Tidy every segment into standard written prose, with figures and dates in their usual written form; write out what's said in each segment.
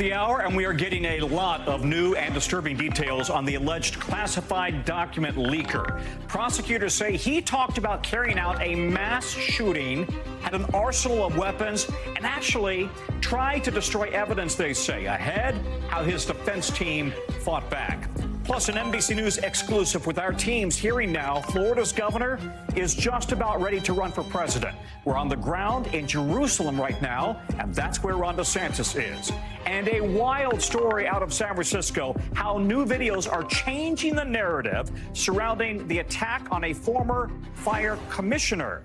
the hour, and we are getting a lot of new and disturbing details on the alleged classified document leaker. Prosecutors say he talked about carrying out a mass shooting, had an arsenal of weapons, and actually tried to destroy evidence, they say. Ahead, how his defense team fought back. Plus, an NBC News exclusive with our teams hearing now, Florida's governor is just about ready to run for president. We're on the ground in Jerusalem right now, and that's where Ron DeSantis is. And a wild story out of San Francisco, how new videos are changing the narrative surrounding the attack on a former fire commissioner.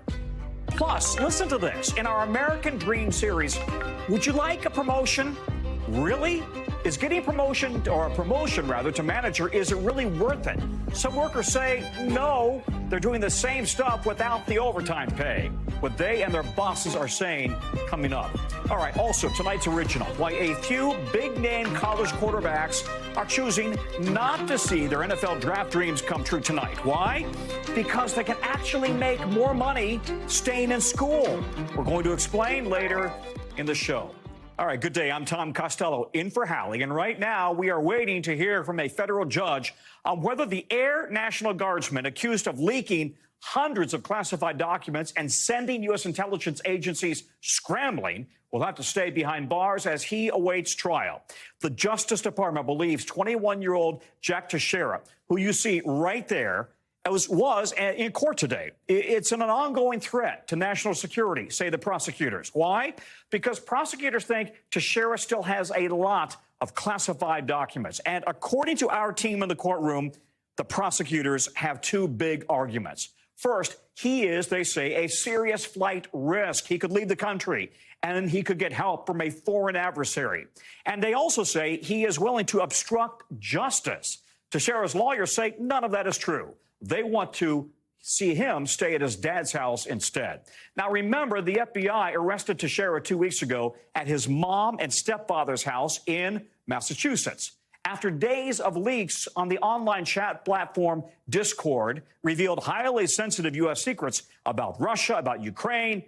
Plus, listen to this. In our American Dream series, would you like a promotion? Really? Is getting a promotion to manager, is it really worth it? Some workers say no, they're doing the same stuff without the overtime pay. What they and their bosses are saying coming up. All right, also tonight's original, why a few big-name college quarterbacks are choosing not to see their NFL draft dreams come true tonight. Why? Because they can actually make more money staying in school. We're going to explain later in the show. All right, good day. I'm Tom Costello in for Hallie, and right now we are waiting to hear from a federal judge on whether the Air National Guardsman accused of leaking hundreds of classified documents and sending U.S. intelligence agencies scrambling will have to stay behind bars as he awaits trial. The Justice Department believes 21-year-old Jack Teixeira, who you see right there, was in court today. It's an ongoing threat to national security, say the prosecutors. Why? Because prosecutors think Teixeira still has a lot of classified documents. And according to our team in the courtroom, the prosecutors have two big arguments. First, he is, they say, a serious flight risk. He could leave the country and he could get help from a foreign adversary. And they also say he is willing to obstruct justice. Teixeira's lawyers say none of that is true. They want to see him stay at his dad's house instead. Now, remember, the FBI arrested Teixeira 2 weeks ago at his mom and stepfather's house in Massachusetts. After days of leaks on the online chat platform Discord revealed highly sensitive U.S. secrets about Russia, about Ukraine,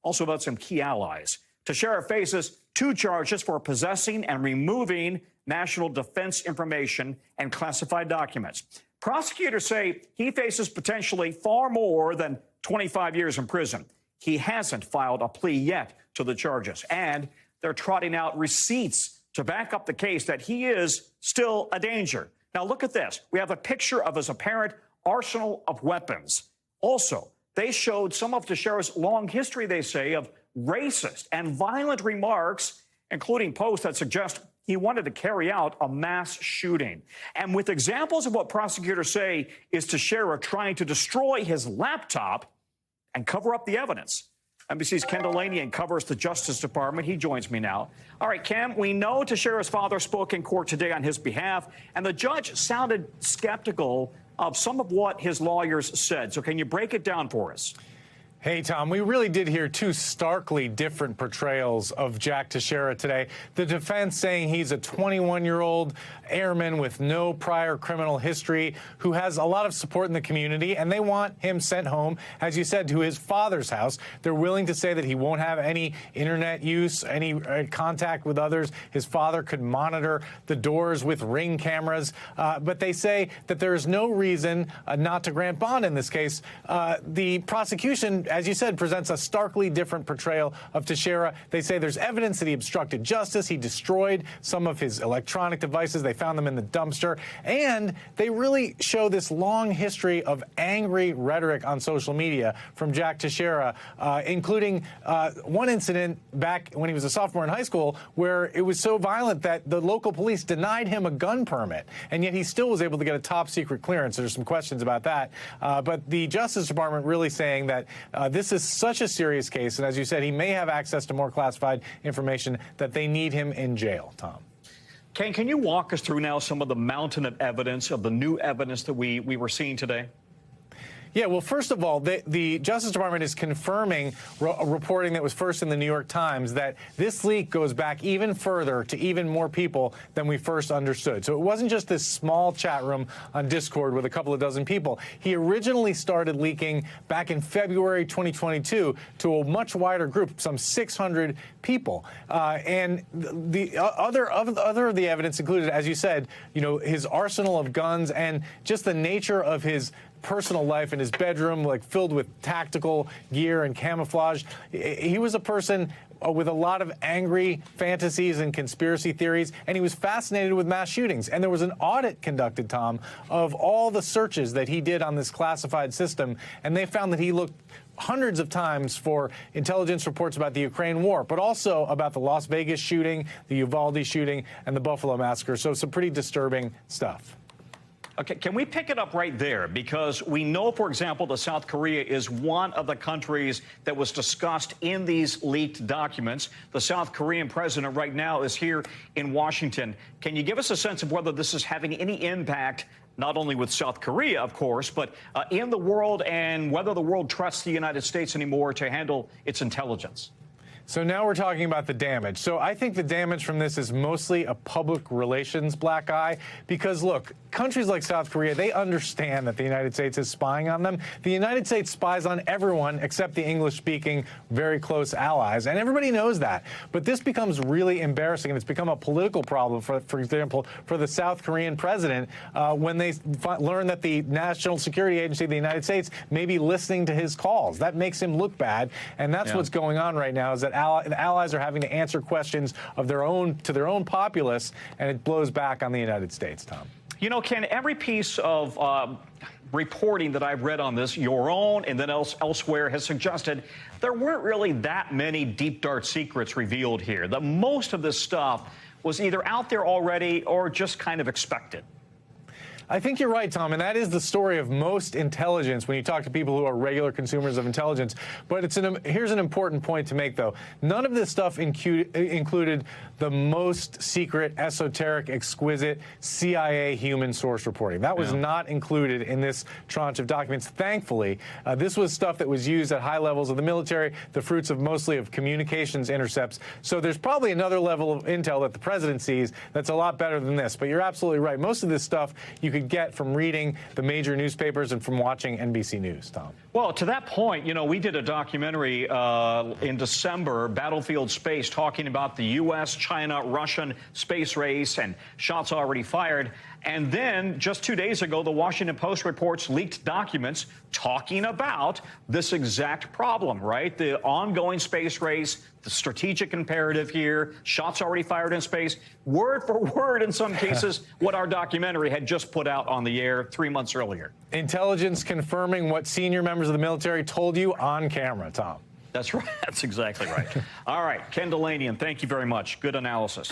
also about some key allies. Teixeira faces 2 charges for possessing and removing national defense information and classified documents. Prosecutors say he faces potentially far more than 25 years in prison. He hasn't filed a plea yet to the charges, and they're trotting out receipts to back up the case that he is still a danger. Now, look at this. We have a picture of his apparent arsenal of weapons. Also, they showed some of Teixeira's long history, they say, of racist and violent remarks, including posts that suggest he wanted to carry out a mass shooting. And with examples of what prosecutors say is Teixeira trying to destroy his laptop and cover up the evidence. NBC's Kendallanian covers the Justice Department. He joins me now. All right, Cam, we know Teixeira's father spoke in court today on his behalf, and the judge sounded skeptical of some of what his lawyers said. So can you break it down for us? Hey, Tom, we really did hear 2 starkly different portrayals of Jack Teixeira today. The defense saying he's a 21-year-old airman with no prior criminal history who has a lot of support in the community, and they want him sent home, as you said, to his father's house. They're willing to say that he won't have any internet use, any contact with others. His father could monitor the doors with Ring cameras, but they say that there is no reason not to grant bond in this case. The prosecution, as you said, presents a starkly different portrayal of Teixeira. They say there's evidence that he obstructed justice. He destroyed some of his electronic devices. They found them in the dumpster. And they really show this long history of angry rhetoric on social media from Jack Teixeira, including one incident back when he was a sophomore in high school where it was so violent that the local police denied him a gun permit. And yet he still was able to get a top secret clearance. There's some questions about that. But the Justice Department really saying that this is such a serious case, and as you said, he may have access to more classified information, that they need him in jail, Tom. Ken, can you walk us through now some of the mountain of evidence, of the new evidence that we were seeing today? Yeah, well, first of all, the Justice Department is confirming reporting that was first in the New York Times that this leak goes back even further to even more people than we first understood. So it wasn't just this small chat room on Discord with a couple of dozen people. He originally started leaking back in February 2022 to a much wider group, some 600 people. And the other of the evidence included, as you said, his arsenal of guns and just the nature of his personal life in his bedroom, like filled with tactical gear and camouflage. He was a person with a lot of angry fantasies and conspiracy theories, and he was fascinated with mass shootings. And there was an audit conducted, Tom, of all the searches that he did on this classified system, and they found that he looked hundreds of times for intelligence reports about the Ukraine war, but also about the Las Vegas shooting, the Uvalde shooting, and the Buffalo massacre. So some pretty disturbing stuff. Okay, can we pick it up right there? Because we know, for example, that South Korea is one of the countries that was discussed in these leaked documents. The South Korean president right now is here in Washington. Can you give us a sense of whether this is having any impact, not only with South Korea, of course, but in the world, and whether the world trusts the United States anymore to handle its intelligence? So now we're talking about the damage. So I think the damage from this is mostly a public relations black eye because, look, countries like South Korea, they understand that the United States is spying on them. The United States spies on everyone except the English-speaking, very close allies, and everybody knows that. But this becomes really embarrassing, and it's become a political problem, for example, for the South Korean president when they learn that the National Security Agency of the United States may be listening to his calls. That makes him look bad, and that's what's going on right now, is that the allies are having to answer questions of their own to their own populace, and it blows back on the United States, Tom. Ken, every piece of reporting that I've read on this, your own and then elsewhere, has suggested there weren't really that many deep, dark secrets revealed here. That most of this stuff was either out there already or just kind of expected. I think you're right, Tom, and that is the story of most intelligence when you talk to people who are regular consumers of intelligence. But here's an important point to make, though. None of this stuff included the most secret, esoteric, exquisite CIA human source reporting. That was not included in this tranche of documents. Thankfully, this was stuff that was used at high levels of the military, the fruits of mostly of communications intercepts. So there's probably another level of intel that the president sees that's a lot better than this. But you're absolutely right. Most of this stuff you could get from reading the major newspapers and from watching NBC News, Tom. Well, to that point, we did a documentary in December, Battlefield Space, talking about the U.S., China, Russian space race and shots already fired. And then just 2 days ago, the Washington Post reports leaked documents talking about this exact problem, right? The ongoing space race, the strategic imperative here, shots already fired in space, word for word in some cases, what our documentary had just put out on the air 3 months earlier. Intelligence confirming what senior members of the military told you on camera, Tom. That's right. That's exactly right. All right. Kendallanian, thank you very much. Good analysis.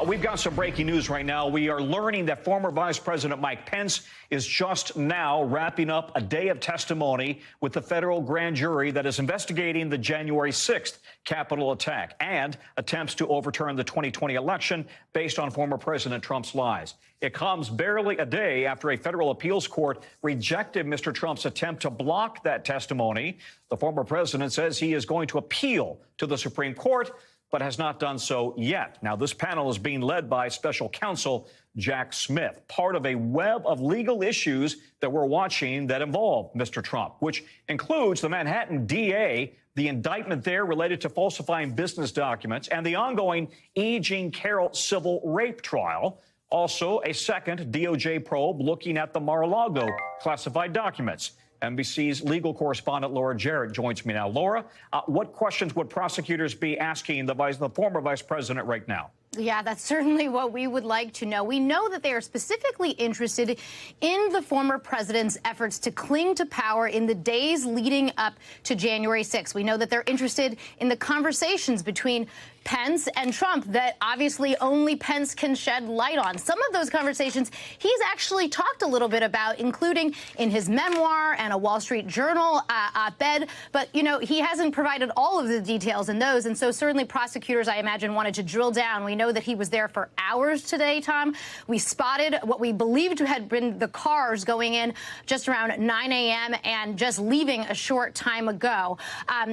We've got some breaking news right now. We are learning that former Vice President Mike Pence is just now wrapping up a day of testimony with the federal grand jury that is investigating the January 6th Capitol attack and attempts to overturn the 2020 election based on former President Trump's lies. It comes barely a day after a federal appeals court rejected Mr. Trump's attempt to block that testimony. The former president says he is going to appeal to the Supreme Court, but has not done so yet. Now, this panel is being led by special counsel Jack Smith, part of a web of legal issues that we're watching that involve Mr. Trump, which includes the Manhattan DA, the indictment there related to falsifying business documents, and the ongoing E. Jean Carroll civil rape trial. Also, a second DOJ probe looking at the Mar-a-Lago classified documents. NBC's legal correspondent Laura Jarrett joins me now. Laura, what questions would prosecutors be asking the former vice president right now? Yeah, that's certainly what we would like to know. We know that they are specifically interested in the former president's efforts to cling to power in the days leading up to January 6th. We know that they're interested in the conversations between Pence and Trump that obviously only Pence can shed light on. Some of those conversations he's actually talked a little bit about, including in his memoir and a Wall Street Journal op-ed. But, you know, he hasn't provided all of the details in those. And so certainly prosecutors, I imagine, wanted to drill down. We know that he was there for hours today, Tom. We spotted what we believed had been the cars going in just around 9 a.m. and just leaving a short time ago.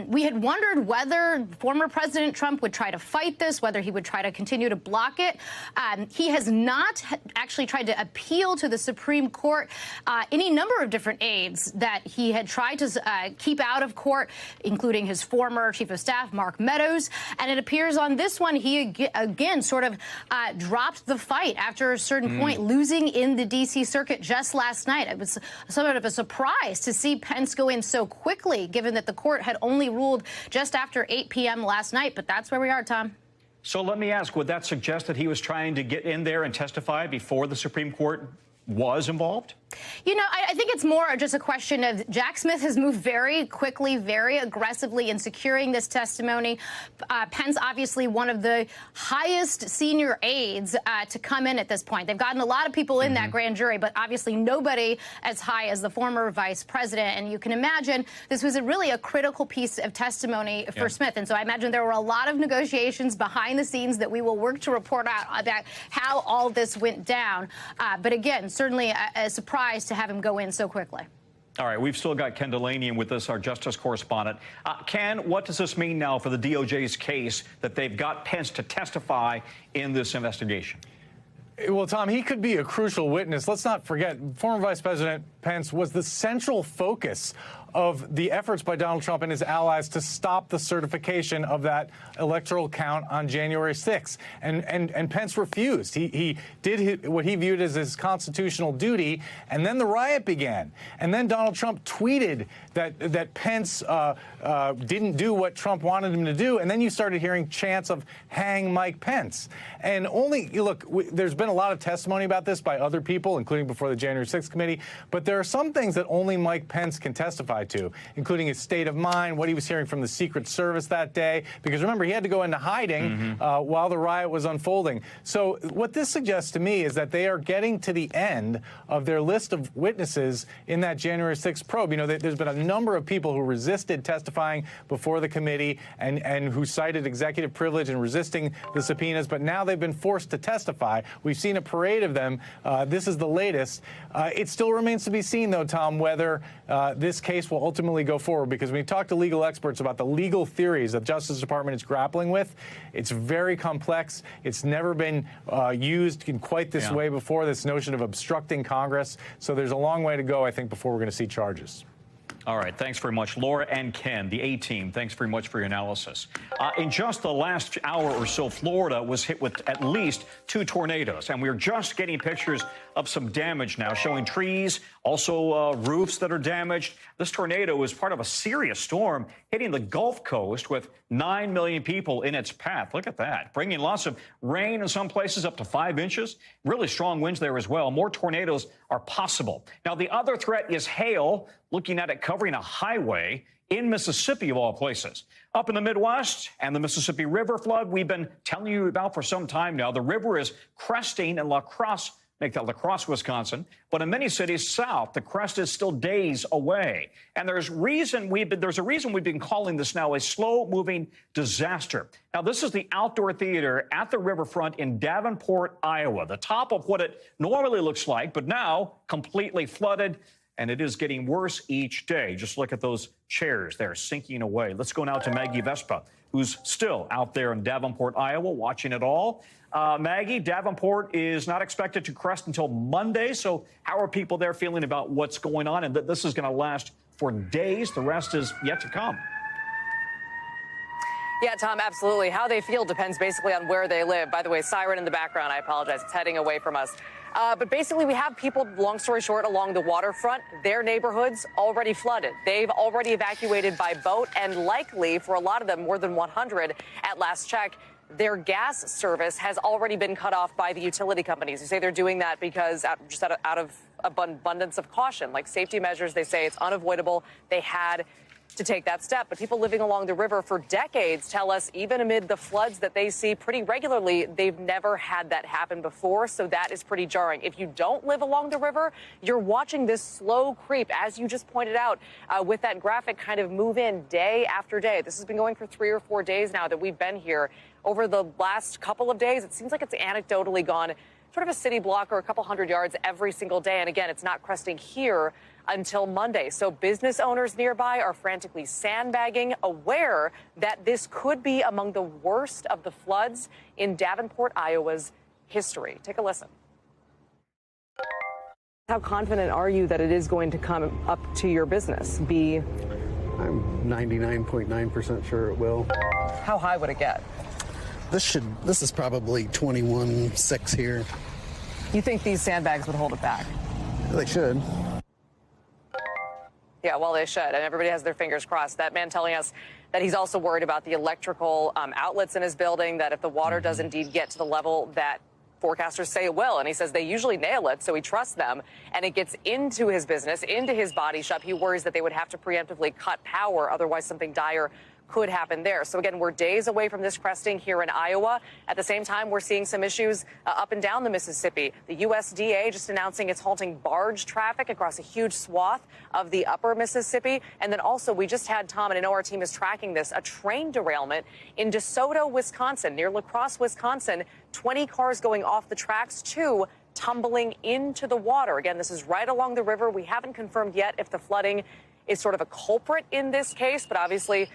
We had wondered whether former President Trump would try to fight this, whether he would try to continue to block it. He has not actually tried to appeal to the Supreme Court any number of different aides that he had tried to keep out of court, including his former chief of staff, Mark Meadows. And it appears on this one, he again sort of dropped the fight after a certain point, losing in the D.C. circuit just last night. It was somewhat of a surprise to see Pence go in so quickly, given that the court had only ruled just after 8 p.m. last night. But that's where we are, Tom. So let me ask, would that suggest that he was trying to get in there and testify before the Supreme Court was involved? You know, I think it's more just a question of Jack Smith has moved very quickly, very aggressively in securing this testimony. Pence, obviously one of the highest senior aides to come in at this point. They've gotten a lot of people in that grand jury, but obviously nobody as high as the former vice president. And you can imagine this was really a critical piece of testimony for Smith. And so I imagine there were a lot of negotiations behind the scenes that we will work to report out about how all this went down. But again, certainly a surprise to have him go in so quickly. All right, we've still got Kendallanian with us, our justice correspondent. Ken, what does this mean now for the DOJ's case that they've got Pence to testify in this investigation? Well, Tom, he could be a crucial witness. Let's not forget, former Vice President Pence was the central focus of the efforts by Donald Trump and his allies to stop the certification of that electoral count on January 6th. And Pence refused. He did what he viewed as his constitutional duty, and then the riot began. And then Donald Trump tweeted that Pence didn't do what Trump wanted him to do, and then you started hearing chants of "hang Mike Pence." And there's been a lot of testimony about this by other people, including before the January 6th committee, but there are some things that only Mike Pence can testify to, including his state of mind, what he was hearing from the Secret Service that day, because remember, he had to go into hiding while the riot was unfolding. So what this suggests to me is that they are getting to the end of their list of witnesses in that January 6th probe. You know, there's been a number of people who resisted testifying before the committee and who cited executive privilege and resisting the subpoenas, but now they've been forced to testify. We've seen a parade of them. This is the latest. It still remains to be seen, though, Tom, whether this case will ultimately go forward, because when you talk to legal experts about the legal theories that the Justice Department is grappling with, it's very complex. It's never been used in quite this way before, this notion of obstructing Congress. So there's a long way to go, I think, before we're going to see charges. All right. Thanks very much, Laura and Ken, the A-team. Thanks very much for your analysis. In just the last hour or so, Florida was hit with at least 2 tornadoes, and we're just getting pictures of some damage now, showing trees, also roofs that are damaged. This tornado is part of a serious storm hitting the Gulf Coast with 9 million people in its path. Look at that, bringing lots of rain in some places, up to 5 inches. Really strong winds there as well. More tornadoes are possible. Now, the other threat is hail, looking at it covering a highway in Mississippi, of all places. Up in the Midwest and the Mississippi River flood we've been telling you about for some time now. The river is cresting in La Crosse, Wisconsin. But in many cities south, the crest is still days away. And there's a reason we've been calling this now a slow-moving disaster. Now, this is the outdoor theater at the riverfront in Davenport, Iowa, the top of what it normally looks like, but now completely flooded. And it is getting worse each day. Just look at those chairs. They're sinking away. Let's go now to Maggie Vespa, who's still out there in Davenport, Iowa, watching it all. Maggie, Davenport is not expected to crest until Monday. So how are people there feeling about what's going on and that this is going to last for days? The rest is yet to come. Yeah, Tom, absolutely. How they feel depends basically on where they live. By the way, siren in the background, I apologize. It's heading away from us. But basically, we have people, long story short, along the waterfront, their neighborhoods already flooded. They've already evacuated by boat, and likely, for a lot of them, more than 100 at last check, their gas service has already been cut off by the utility companies. They say they're doing that because out of abundance of caution, like safety measures. They say it's unavoidable. They had to take that step. But people living along the river for decades tell us even amid the floods that they see pretty regularly, they've never had that happen before. So that is pretty jarring. If you don't live along the river, you're watching this slow creep, as you just pointed out, with that graphic, kind of move in day after day. This has been going for 3 or 4 days now that we've been here. Over the last couple of days, it seems like it's anecdotally gone sort of a city block or a couple hundred yards every single day. And again, it's not cresting here until Monday. So business owners nearby are frantically sandbagging, aware that this could be among the worst of the floods in Davenport, Iowa's history. Take a listen. How confident are you that it is going to come up to your business? I'm 99.9% sure it will. How high would it get? This is probably 21.6 here. You think these sandbags would hold it back? They should. Yeah, well, they should. And everybody has their fingers crossed. That man telling us that he's also worried about the electrical outlets in his building, that if the water does indeed get to the level that forecasters say it will, and he says they usually nail it, so he trusts them, and it gets into his business, into his body shop, he worries that they would have to preemptively cut power. Otherwise, something dire could happen there. So again, we're days away from this cresting here in Iowa. At the same time, we're seeing some issues up and down the Mississippi. The USDA just announcing it's halting barge traffic across a huge swath of the upper Mississippi. And then also, we just had, Tom, and I know our team is tracking this, a train derailment in DeSoto, Wisconsin, near La Crosse, Wisconsin. 20 cars going off the tracks, 2 tumbling into the water. Again, this is right along the river. We haven't confirmed yet if the flooding is sort of a culprit in this case, but obviously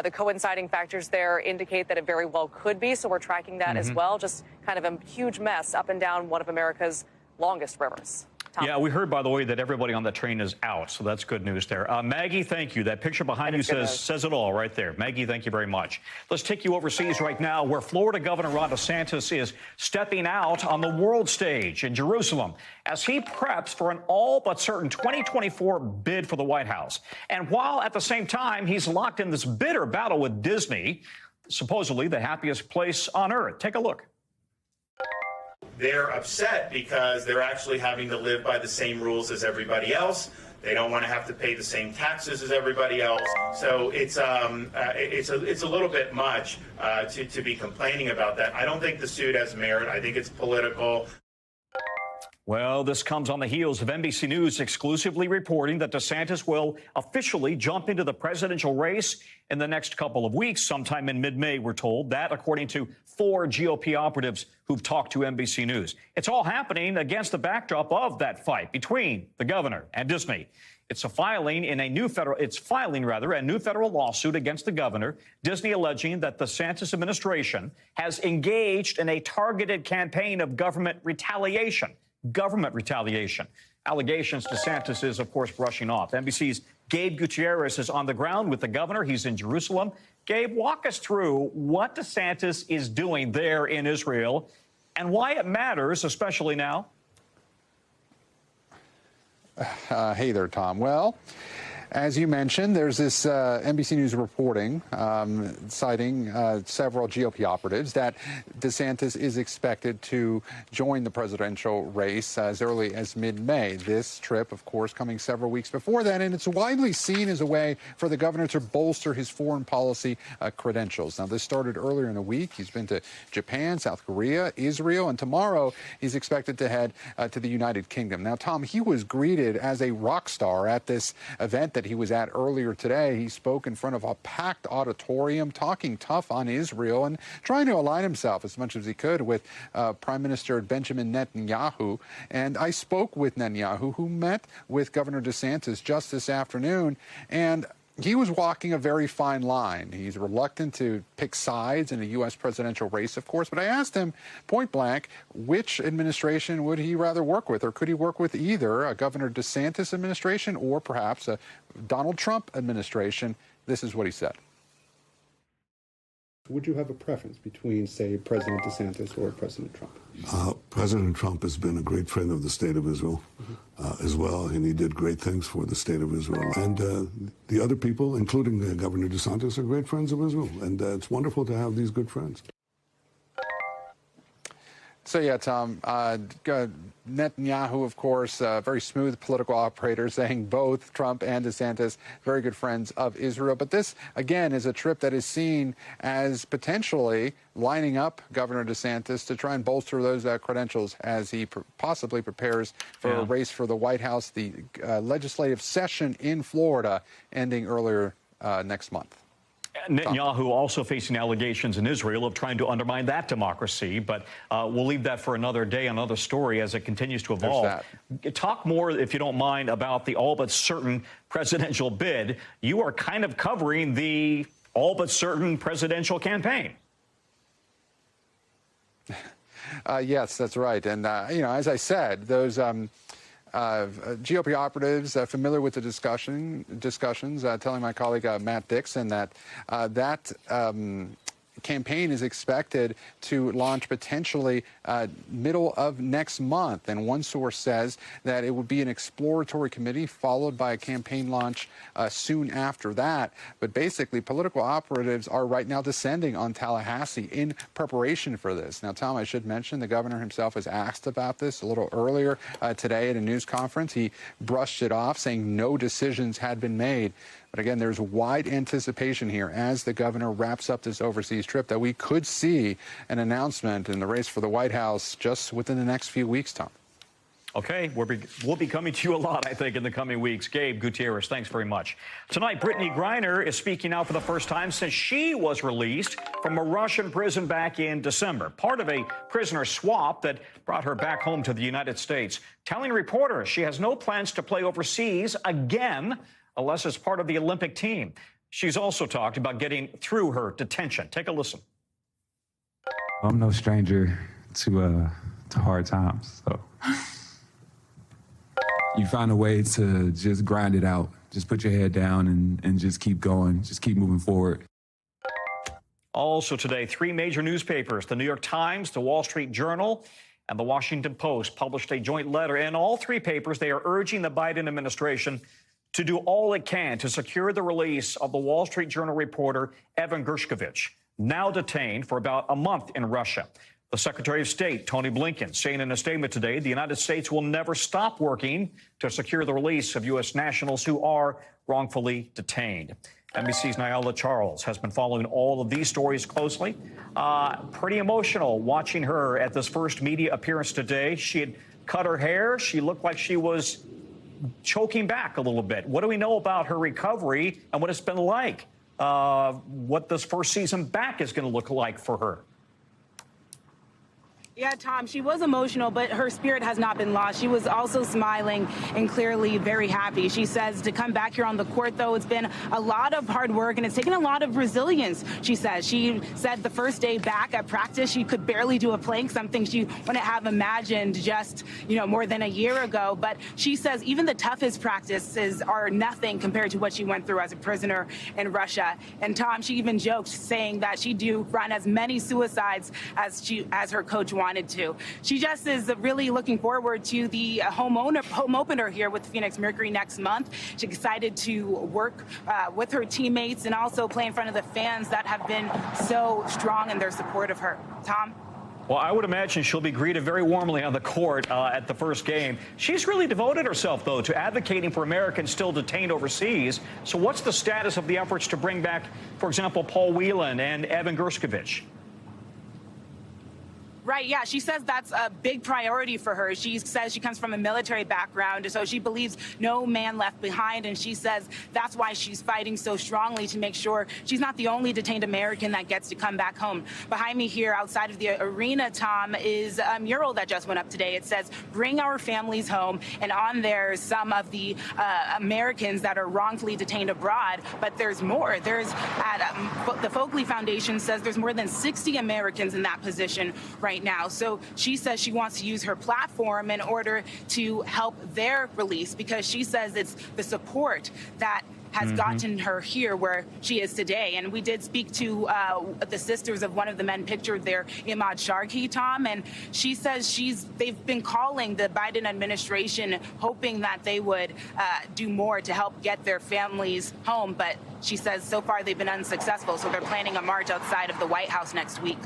the coinciding factors there indicate that it very well could be. So we're tracking that as well. Just kind of a huge mess up and down one of America's longest rivers. Tom. Yeah, we heard, by the way, that everybody on the train is out, so that's good news there. Maggie, thank you. That picture behind you says it all right there. Maggie, thank you very much. Let's take you overseas right now, where Florida Governor Ron DeSantis is stepping out on the world stage in Jerusalem as he preps for an all but certain 2024 bid for the White House. And while at the same time, he's locked in this bitter battle with Disney, supposedly the happiest place on earth. Take a look. They're upset because they're actually having to live by the same rules as everybody else. They don't want to have to pay the same taxes as everybody else. So it's a little bit much to be complaining about that. I don't think the suit has merit. I think it's political. Well, this comes on the heels of NBC News exclusively reporting that DeSantis will officially jump into the presidential race in the next couple of weeks, sometime in mid-May, we're told. That, according to 4 GOP operatives who've talked to NBC News. It's all happening against the backdrop of that fight between the governor and Disney. It's filing a new federal lawsuit against the governor, Disney alleging that the DeSantis administration has engaged in a targeted campaign of government retaliation. Allegations DeSantis is, of course, brushing off. NBC's Gabe Gutierrez is on the ground with the governor. He's in Jerusalem. Gabe, walk us through what DeSantis is doing there in Israel and why it matters, especially now. Hey there, Tom. Well, as you mentioned, there's this NBC News reporting citing several GOP operatives that DeSantis is expected to join the presidential race as early as mid-May. This trip, of course, coming several weeks before that, and it's widely seen as a way for the governor to bolster his foreign policy credentials. Now, this started earlier in the week. He's been to Japan, South Korea, Israel, and tomorrow he's expected to head to the United Kingdom. Now, Tom, he was greeted as a rock star at this event that he was at earlier today. He spoke in front of a packed auditorium, talking tough on Israel and trying to align himself as much as he could with Prime Minister Benjamin Netanyahu. And I spoke with Netanyahu, who met with Governor DeSantis just this afternoon, and he was walking a very fine line. He's reluctant to pick sides in a U.S. presidential race, of course, but I asked him point blank, which administration would he rather work with, or could he work with either a Governor DeSantis administration or perhaps a Donald Trump administration? This is what he said. Would you have a preference between, say, President DeSantis or President Trump? President Trump has been a great friend of the state of Israel as well, and he did great things for the state of Israel. And the other people, including Governor DeSantis, are great friends of Israel, and it's wonderful to have these good friends. So, yeah, Tom, Netanyahu, of course, very smooth political operator, saying both Trump and DeSantis very good friends of Israel. But this, again, is a trip that is seen as potentially lining up Governor DeSantis to try and bolster those credentials as he possibly prepares for a race for the White House, the legislative session in Florida ending earlier next month. Netanyahu also facing allegations in Israel of trying to undermine that democracy, but we'll leave that for another day, another story as it continues to evolve. Talk more, if you don't mind, about the all but certain presidential bid. You are kind of covering the all but certain presidential campaign. Yes, that's right. And, you know, as I said, those GOP operatives familiar with the discussions, telling my colleague Matt Dixon that that campaign is expected to launch potentially middle of next month. And one source says that it would be an exploratory committee followed by a campaign launch soon after that. But basically, political operatives are right now descending on Tallahassee in preparation for this. Now, Tom, I should mention the governor himself was asked about this a little earlier today at a news conference. He brushed it off, saying no decisions had been made. But again, there's wide anticipation here as the governor wraps up this overseas trip that we could see an announcement in the race for the White House just within the next few weeks, Tom. Okay, we'll be coming to you a lot, I think, in the coming weeks. Gabe Gutierrez, thanks very much. Tonight, Brittany Greiner is speaking out for the first time since she was released from a Russian prison back in December, part of a prisoner swap that brought her back home to the United States, telling reporters she has no plans to play overseas again unless it's part of the Olympic team. She's also talked about getting through her detention. Take a listen. I'm no stranger to hard times, so you find a way to just grind it out. Just put your head down and just keep going. Just keep moving forward. Also today, three major newspapers, the New York Times, the Wall Street Journal, and the Washington Post published a joint letter. In all three papers, they are urging the Biden administration to do all it can to secure the release of the Wall Street Journal reporter Evan Gershkovich, now detained for about a month in Russia. The Secretary of State, Tony Blinken, saying in a statement today, the United States will never stop working to secure the release of U.S. nationals who are wrongfully detained. NBC's Nyala Charles has been following all of these stories closely. Pretty emotional watching her at this first media appearance today. She had cut her hair. She looked like she was choking back a little bit. What do we know about her recovery and what it's been like? What this first season back is going to look like for her? Yeah, Tom, she was emotional, but her spirit has not been lost. She was also smiling and clearly very happy. She says to come back here on the court, though, it's been a lot of hard work and it's taken a lot of resilience, she says. She said the first day back at practice, she could barely do a plank, something she wouldn't have imagined just, more than a year ago. But she says even the toughest practices are nothing compared to what she went through as a prisoner in Russia. And Tom, she even joked saying that she'd run as many suicides as her coach wanted to. She just is really looking forward to the home opener here with Phoenix Mercury next month. She's excited to work with her teammates and also play in front of the fans that have been so strong in their support of her. Tom? Well, I would imagine she'll be greeted very warmly on the court at the first game. She's really devoted herself, though, to advocating for Americans still detained overseas. So what's the status of the efforts to bring back, for example, Paul Whelan and Evan Gershkovich? Right, yeah, she says that's a big priority for her. She says she comes from a military background, so she believes no man left behind, and she says that's why she's fighting so strongly to make sure she's not the only detained American that gets to come back home. Behind me here outside of the arena, Tom, is a mural that just went up today. It says, "Bring our families home," and on there some of the Americans that are wrongfully detained abroad, but there's more. There's the Folkley Foundation says there's more than 60 Americans in that position right now. So she says she wants to use her platform in order to help their release because she says it's the support that has gotten her here where she is today. And we did speak to the sisters of one of the men pictured there, Imad Sharghi, Tom, and she says they've been calling the Biden administration hoping that they would do more to help get their families home. But she says so far they've been unsuccessful, so they're planning a march outside of the White House next week.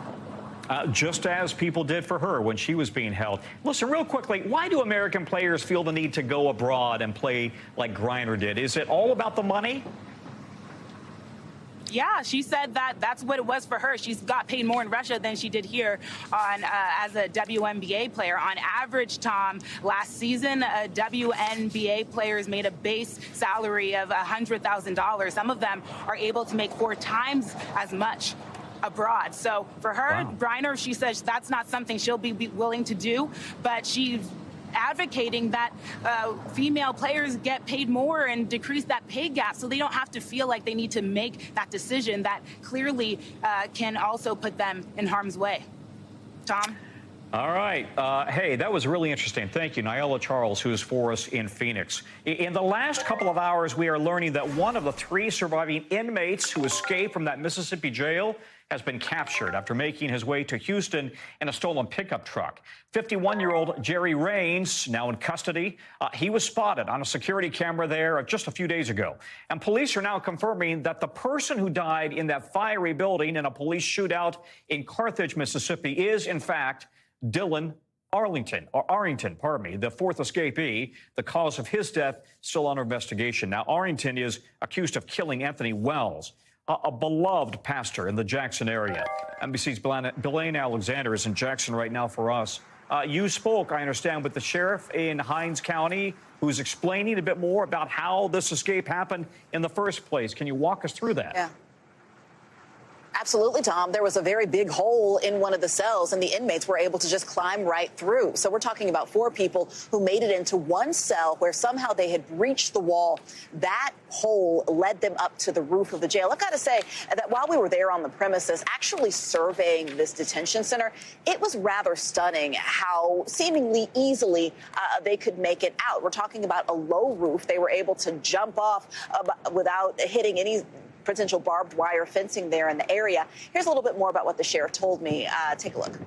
Just as people did for her when she was being held. Listen, real quickly, why do American players feel the need to go abroad and play like Greiner did? Is it all about the money? Yeah, she said that that's what it was for her. She's got paid more in Russia than she did here on as a WNBA player. On average, Tom, last season, WNBA players made a base salary of $100,000. Some of them are able to make 4 times as much abroad. So for her, wow. Greiner, she says that's not something she'll be willing to do, but she's advocating that female players get paid more and decrease that pay gap so they don't have to feel like they need to make that decision that clearly can also put them in harm's way. Tom? All right. Hey, that was really interesting. Thank you, Nyla Charles, who is for us in Phoenix. In the last couple of hours, we are learning that one of the 3 surviving inmates who escaped from that Mississippi jail has been captured after making his way to Houston in a stolen pickup truck. 51-year-old Jerry Raines, now in custody. He was spotted on a security camera there just a few days ago. And police are now confirming that the person who died in that fiery building in a police shootout in Carthage, Mississippi, is, in fact, Dylan Arrington, the 4th escapee. The cause of his death still under investigation. Now, Arrington is accused of killing Anthony Wells, a beloved pastor in the Jackson area. NBC's Blaine Alexander is in Jackson right now for us. You spoke, I understand, with the sheriff in Hinds County, who's explaining a bit more about how this escape happened in the first place. Can you walk us through that? Yeah. Absolutely, Tom. There was a very big hole in one of the cells, and the inmates were able to just climb right through. So we're talking about 4 people who made it into one cell where somehow they had breached the wall. That hole led them up to the roof of the jail. I've got to say that while we were there on the premises, actually surveying this detention center, it was rather stunning how seemingly easily they could make it out. We're talking about a low roof. They were able to jump off without hitting any potential barbed wire fencing there in the area. Here's a little bit more about what the sheriff told me. Take a look.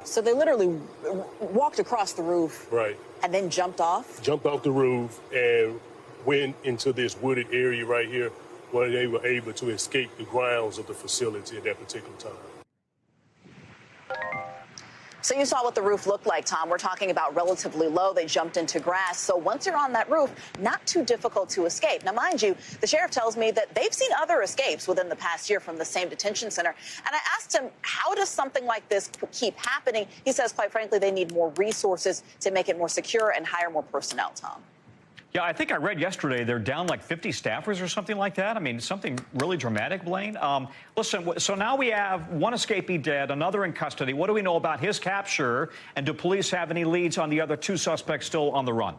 So they literally walked across the roof. Right. And then jumped off? Jumped off the roof and went into this wooded area right here where they were able to escape the grounds of the facility at that particular time. So you saw what the roof looked like, Tom. We're talking about relatively low. They jumped into grass. So once you're on that roof, not too difficult to escape. Now, mind you, the sheriff tells me that they've seen other escapes within the past year from the same detention center. And I asked him, how does something like this keep happening? He says, quite frankly, they need more resources to make it more secure and hire more personnel, Tom. Yeah, I think I read yesterday they're down like 50 staffers or something like that. I mean, something really dramatic, Blaine. Listen, so now we have 1 escapee dead, another in custody. What do we know about his capture? And do police have any leads on the other 2 suspects still on the run?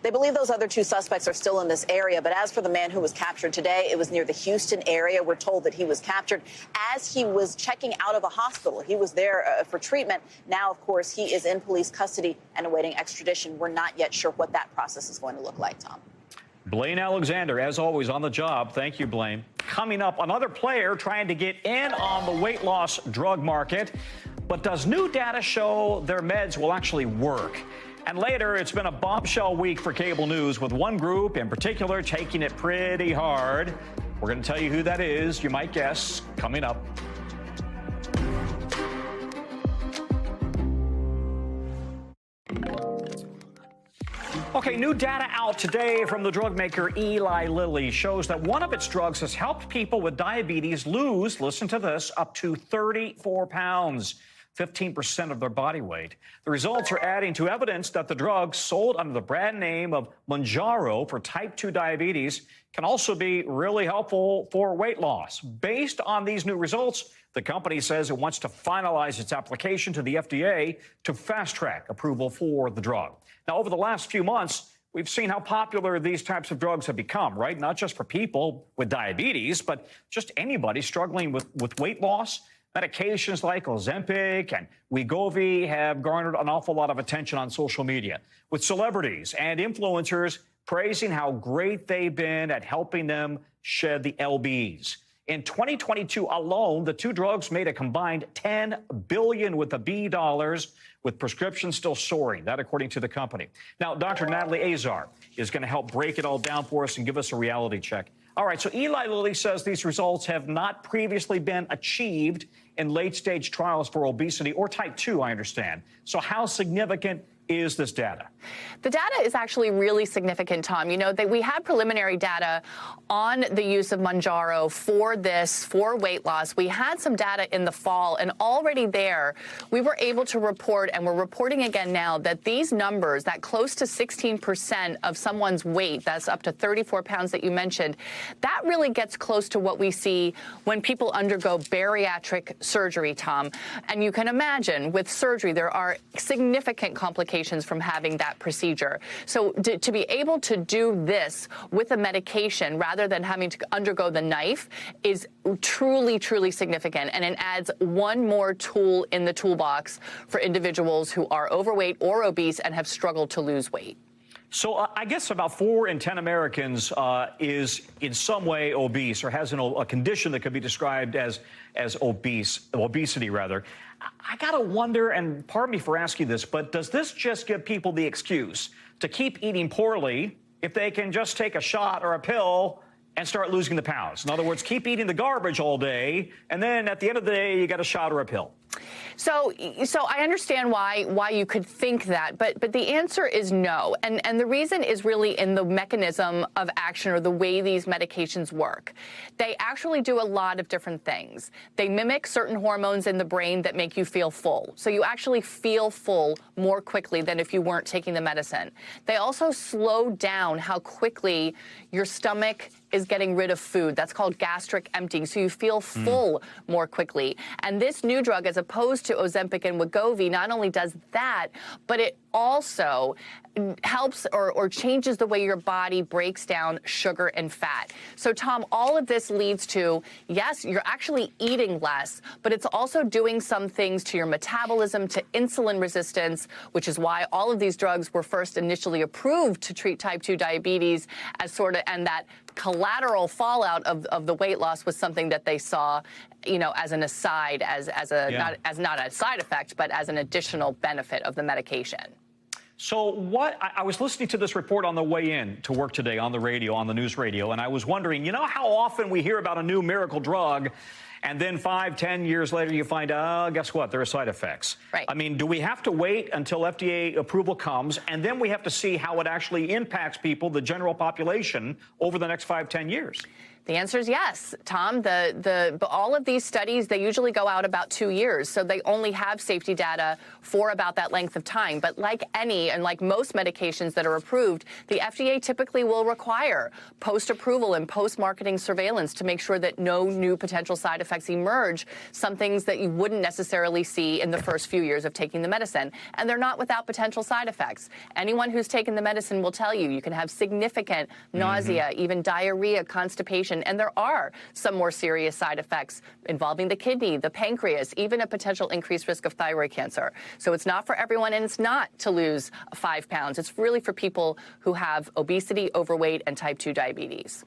They believe those other 2 suspects are still in this area. But as for the man who was captured today, it was near the Houston area. We're told that he was captured as he was checking out of a hospital. He was there for treatment. Now, of course, he is in police custody and awaiting extradition. We're not yet sure what that process is going to look like, Tom. Blaine Alexander, as always, on the job. Thank you, Blaine. Coming up, another player trying to get in on the weight loss drug market. But does new data show their meds will actually work? And later, it's been a bombshell week for cable news, with one group in particular taking it pretty hard. We're going to tell you who that is. You might guess. Coming up. Okay, new data out today from the drug maker Eli Lilly shows that one of its drugs has helped people with diabetes lose, listen to this, up to 34 pounds. 15% of their body weight. The results are adding to evidence that the drug sold under the brand name of Manjaro for type 2 diabetes can also be really helpful for weight loss. Based on these new results, the company says it wants to finalize its application to the FDA to fast-track approval for the drug. Now, over the last few months, we've seen how popular these types of drugs have become, right? Not just for people with diabetes, but just anybody struggling with weight loss. Medications like Ozempic and Wegovy have garnered an awful lot of attention on social media, with celebrities and influencers praising how great they've been at helping them shed the lbs. In 2022 alone, the two drugs made a combined $10 billion with the B dollars, with prescriptions still soaring. That, according to the company. Now, Dr. Natalie Azar is going to help break it all down for us and give us a reality check. All right, so Eli Lilly says these results have not previously been achieved in late-stage trials for obesity or type 2, I understand. So how significant is this data? The data is actually really significant, Tom. You know, that we had preliminary data on the use of Manjaro for weight loss. We had some data in the fall, and already there, we were able to report, and we're reporting again now, that these numbers, that close to 16% of someone's weight, that's up to 34 pounds that you mentioned, that really gets close to what we see when people undergo bariatric surgery, Tom. And you can imagine, with surgery, there are significant complications from having that procedure. So to be able to do this with a medication rather than having to undergo the knife is truly, truly significant. And it adds one more tool in the toolbox for individuals who are overweight or obese and have struggled to lose weight. So I guess about 4 in 10 Americans is in some way obese or has a condition that could be described as obesity rather. I got to wonder, and pardon me for asking this, but does this just give people the excuse to keep eating poorly if they can just take a shot or a pill and start losing the pounds? In other words, keep eating the garbage all day, and then at the end of the day, you got a shot or a pill. So I understand why you could think that, but the answer is no. And the reason is really in the mechanism of action or the way these medications work. They actually do a lot of different things. They mimic certain hormones in the brain that make you feel full. So you actually feel full more quickly than if you weren't taking the medicine. They also slow down how quickly your stomach is getting rid of food. That's called gastric emptying. So you feel full more quickly. And this new drug, as opposed to Ozempic and Wegovy, not only does that, but it also helps or changes the way your body breaks down sugar and fat. So, Tom, all of this leads to, yes, you're actually eating less, but it's also doing some things to your metabolism, to insulin resistance, which is why all of these drugs were first initially approved to treat type 2 diabetes and that collateral fallout of the weight loss was something that they saw, you know, as an aside, not a side effect, but as an additional benefit of the medication. So I was listening to this report on the way in to work today on the radio, on the news radio, and I was wondering, you know how often we hear about a new miracle drug and then 5-10 years later you find, guess what, there are side effects. Right. I mean, do we have to wait until FDA approval comes and then we have to see how it actually impacts people, the general population, over the next 5-10 years? The answer is yes, Tom. All of these studies, they usually go out about 2 years, so they only have safety data for about that length of time. But like any and like most medications that are approved, the FDA typically will require post-approval and post-marketing surveillance to make sure that no new potential side effects emerge, some things that you wouldn't necessarily see in the first few years of taking the medicine. And they're not without potential side effects. Anyone who's taken the medicine will tell you can have significant nausea, even diarrhea, constipation. And there are some more serious side effects involving the kidney, the pancreas, even a potential increased risk of thyroid cancer. So it's not for everyone, and it's not to lose 5 pounds. It's really for people who have obesity, overweight, and type 2 diabetes.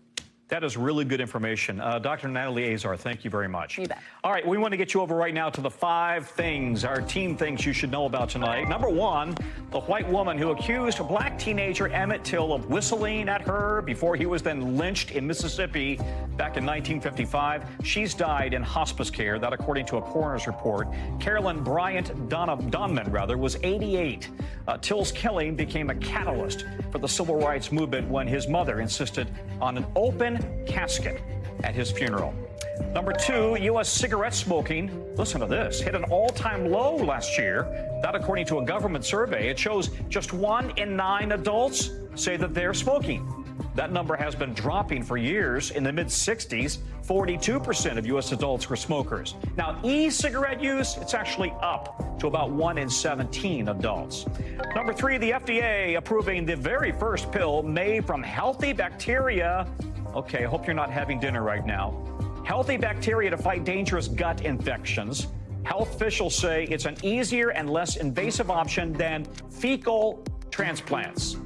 That is really good information. Dr. Natalie Azar, thank you very much. You bet. All right, we want to get you over right now to the 5 things our team thinks you should know about tonight. Number 1, the white woman who accused black teenager Emmett Till of whistling at her before he was then lynched in Mississippi back in 1955. She's died in hospice care, that according to a coroner's report. Carolyn Bryant Donman was 88. Till's killing became a catalyst for the civil rights movement when his mother insisted on an open casket at his funeral. Number 2, U.S. cigarette smoking, listen to this, hit an all-time low last year. That according to a government survey. It shows just 1 in 9 adults say that they're smoking. That number has been dropping for years. In the mid-60s, 42% of U.S. adults were smokers. Now, e-cigarette use, it's actually up to about 1 in 17 adults. Number 3, the FDA approving the very first pill made from healthy bacteria. Okay, I hope you're not having dinner right now. Healthy bacteria to fight dangerous gut infections. Health officials say it's an easier and less invasive option than fecal transplants.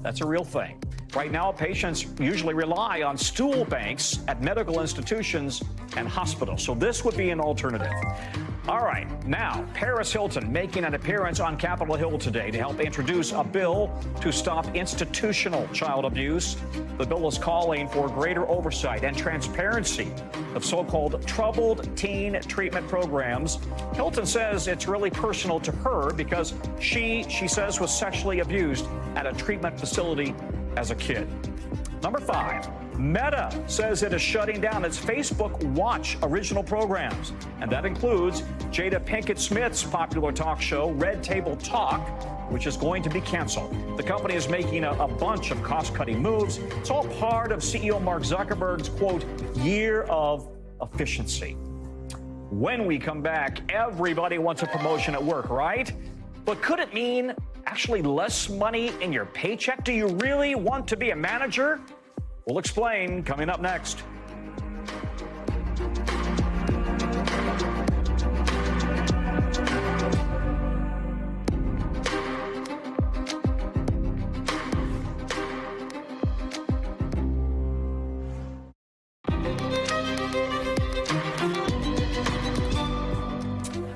That's a real thing. Right now, patients usually rely on stool banks at medical institutions and hospitals. So this would be an alternative. All right, now, Paris Hilton making an appearance on Capitol Hill today to help introduce a bill to stop institutional child abuse. The bill is calling for greater oversight and transparency of so-called troubled teen treatment programs. Hilton says it's really personal to her because she says was sexually abused at a treatment facility as a kid. Number 5, Meta says it is shutting down its Facebook Watch original programs, and that includes Jada Pinkett Smith's popular talk show, Red Table Talk, which is going to be canceled. The company is making a bunch of cost-cutting moves. It's all part of CEO Mark Zuckerberg's, quote, year of efficiency. When we come back, everybody wants a promotion at work, right? But could it mean actually less money in your paycheck? Do you really want to be a manager? We'll explain coming up next.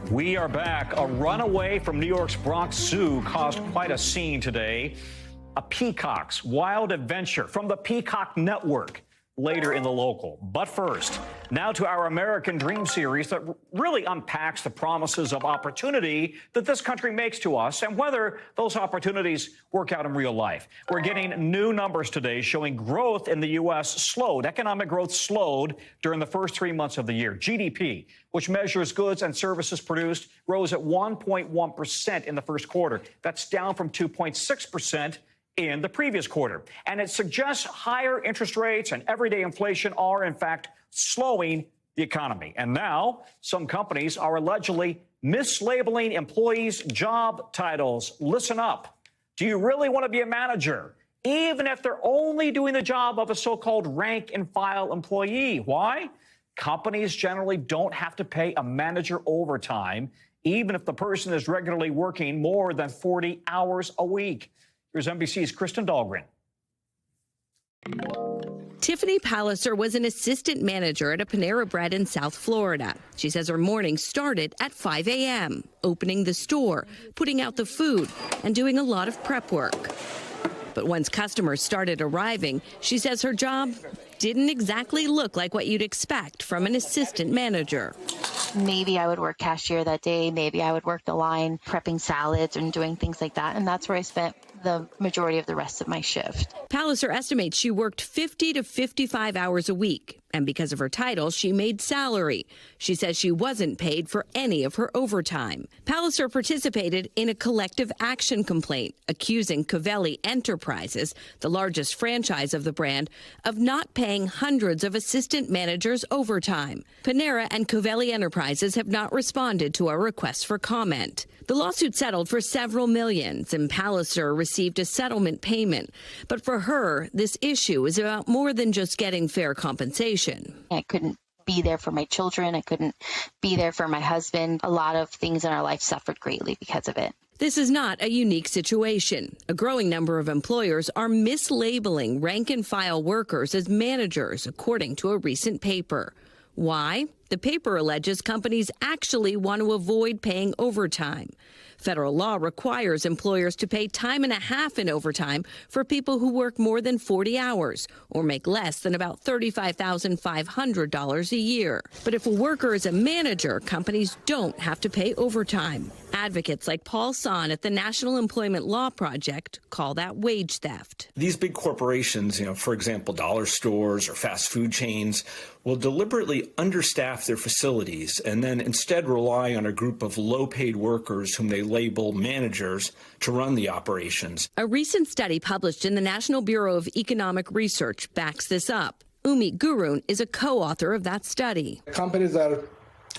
We are back. A runaway from New York's Bronx Zoo caused quite a scene today. A peacock's wild adventure from the Peacock Network later in the local. But first, now to our American Dream series that really unpacks the promises of opportunity that this country makes to us and whether those opportunities work out in real life. We're getting new numbers today showing growth in the U.S. slowed. Economic growth slowed during the first 3 months of the year. GDP, which measures goods and services produced, rose at 1.1% in the first quarter. That's down from 2.6% in the previous quarter. And it suggests higher interest rates and everyday inflation are, in fact, slowing the economy. And now some companies are allegedly mislabeling employees' job titles. Listen up. Do you really want to be a manager, even if they're only doing the job of a so-called rank and file employee? Why? Companies generally don't have to pay a manager overtime, even if the person is regularly working more than 40 hours a week. Here's NBC's Kristen Dahlgren. Tiffany Palliser was an assistant manager at a Panera Bread in South Florida. She says her morning started at 5 a.m., opening the store, putting out the food, and doing a lot of prep work. But once customers started arriving, she says her job didn't exactly look like what you'd expect from an assistant manager. Maybe I would work cashier that day. Maybe I would work the line, prepping salads and doing things like that. And that's where I spent the majority of the rest of my shift. Palliser estimates she worked 50 to 55 hours a week. And because of her title, she made salary. She says she wasn't paid for any of her overtime. Palliser participated in a collective action complaint accusing Covelli Enterprises, the largest franchise of the brand, of not paying hundreds of assistant managers overtime. Panera and Covelli Enterprises have not responded to our request for comment. The lawsuit settled for several millions, and Palliser received a settlement payment. But for her, this issue is about more than just getting fair compensation. I couldn't be there for my children. I couldn't be there for my husband. A lot of things in our life suffered greatly because of it. This is not a unique situation. A growing number of employers are mislabeling rank-and-file workers as managers, according to a recent paper. Why? The paper alleges companies actually want to avoid paying overtime. Federal law requires employers to pay time and a half in overtime for people who work more than 40 hours or make less than about $35,500 a year. But if a worker is a manager, companies don't have to pay overtime. Advocates like Paul Son at the National Employment Law Project call that wage theft. These big corporations, for example, dollar stores or fast food chains, will deliberately understaff their facilities and then instead rely on a group of low-paid workers whom they label managers to run the operations. A recent study published in the National Bureau of Economic Research backs this up. Umi Gurun is a co-author of that study. Companies that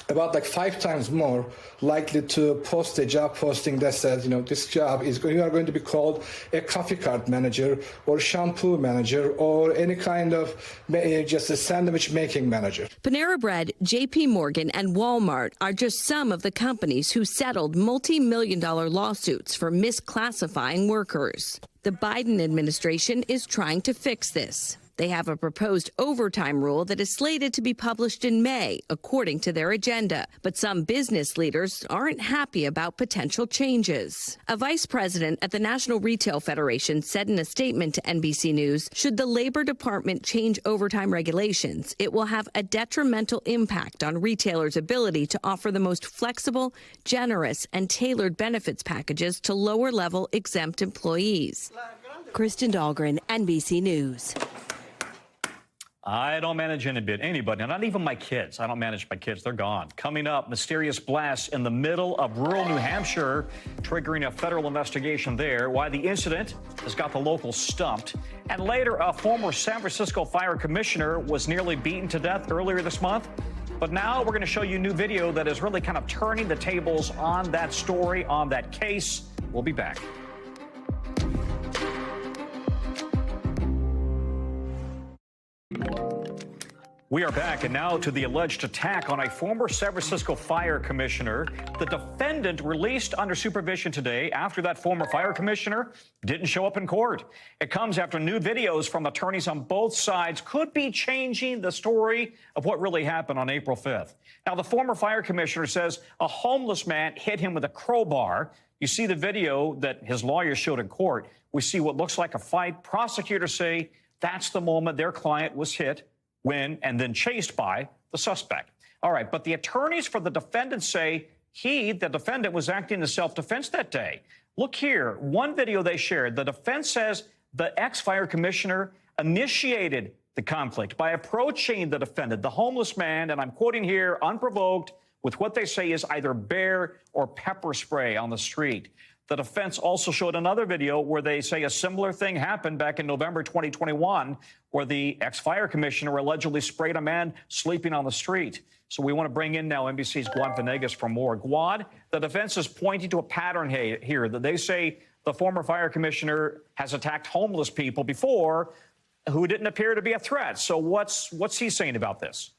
about like 5 times more likely to post a job posting that says, this job is you are going to be called a coffee cart manager or shampoo manager or any kind of just a sandwich making manager. Panera Bread, JP Morgan, and Walmart are just some of the companies who settled multi-million-dollar lawsuits for misclassifying workers. The Biden administration is trying to fix this. They have a proposed overtime rule that is slated to be published in May, according to their agenda. But some business leaders aren't happy about potential changes. A vice president at the National Retail Federation said in a statement to NBC News, should the Labor Department change overtime regulations, it will have a detrimental impact on retailers' ability to offer the most flexible, generous, and tailored benefits packages to lower-level exempt employees. Kristen Dahlgren, NBC News. I don't manage anybody, not even my kids. I don't manage my kids. They're gone. Coming up, mysterious blasts in the middle of rural New Hampshire, triggering a federal investigation there. Why the incident has got the locals stumped. And later, a former San Francisco fire commissioner was nearly beaten to death earlier this month. But now we're going to show you new video that is really kind of turning the tables on that story, on that case. We'll be back. We are back, and now to the alleged attack on a former San Francisco fire commissioner. The defendant released under supervision today after that former fire commissioner didn't show up in court. It comes after new videos from attorneys on both sides could be changing the story of what really happened on April 5th. Now, the former fire commissioner says a homeless man hit him with a crowbar. You see the video that his lawyer showed in court. We see what looks like a fight. Prosecutors say that's the moment their client was hit, when, and then chased by the suspect. All right, but the attorneys for the defendant say the defendant, was acting in self-defense that day. Look here, one video they shared. The defense says the ex-fire commissioner initiated the conflict by approaching the defendant, the homeless man, and I'm quoting here, unprovoked, with what they say is either bear or pepper spray on the street. The defense also showed another video where they say a similar thing happened back in November 2021, where the ex-fire commissioner allegedly sprayed a man sleeping on the street. So we want to bring in now NBC's Guad Venegas for more. Guad, the defense is pointing to a pattern here that they say the former fire commissioner has attacked homeless people before who didn't appear to be a threat. So what's he saying about this?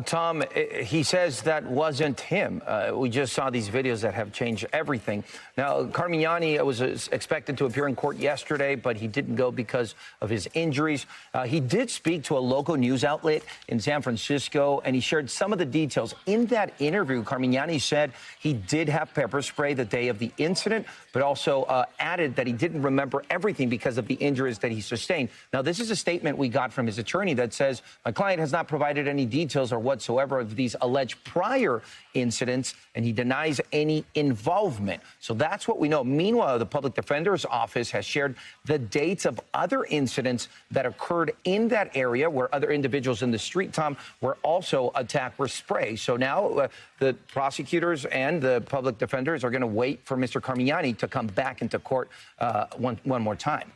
Tom, he says that wasn't him. We just saw these videos that have changed everything. Now, Carmignani was expected to appear in court yesterday, but he didn't go because of his injuries. He did speak to a local news outlet in San Francisco, and he shared some of the details. In that interview, Carmignani said he did have pepper spray the day of the incident, but also added that he didn't remember everything because of the injuries that he sustained. Now, this is a statement we got from his attorney that says, my client has not provided any details or whatsoever of these alleged prior incidents, and he denies any involvement. So that's what we know. Meanwhile, the public defender's office has shared the dates of other incidents that occurred in that area where other individuals in the street, Tom, were also attacked with spray. So now the prosecutors and the public defenders are going to wait for Mr. Carmignani to come back into court one more time.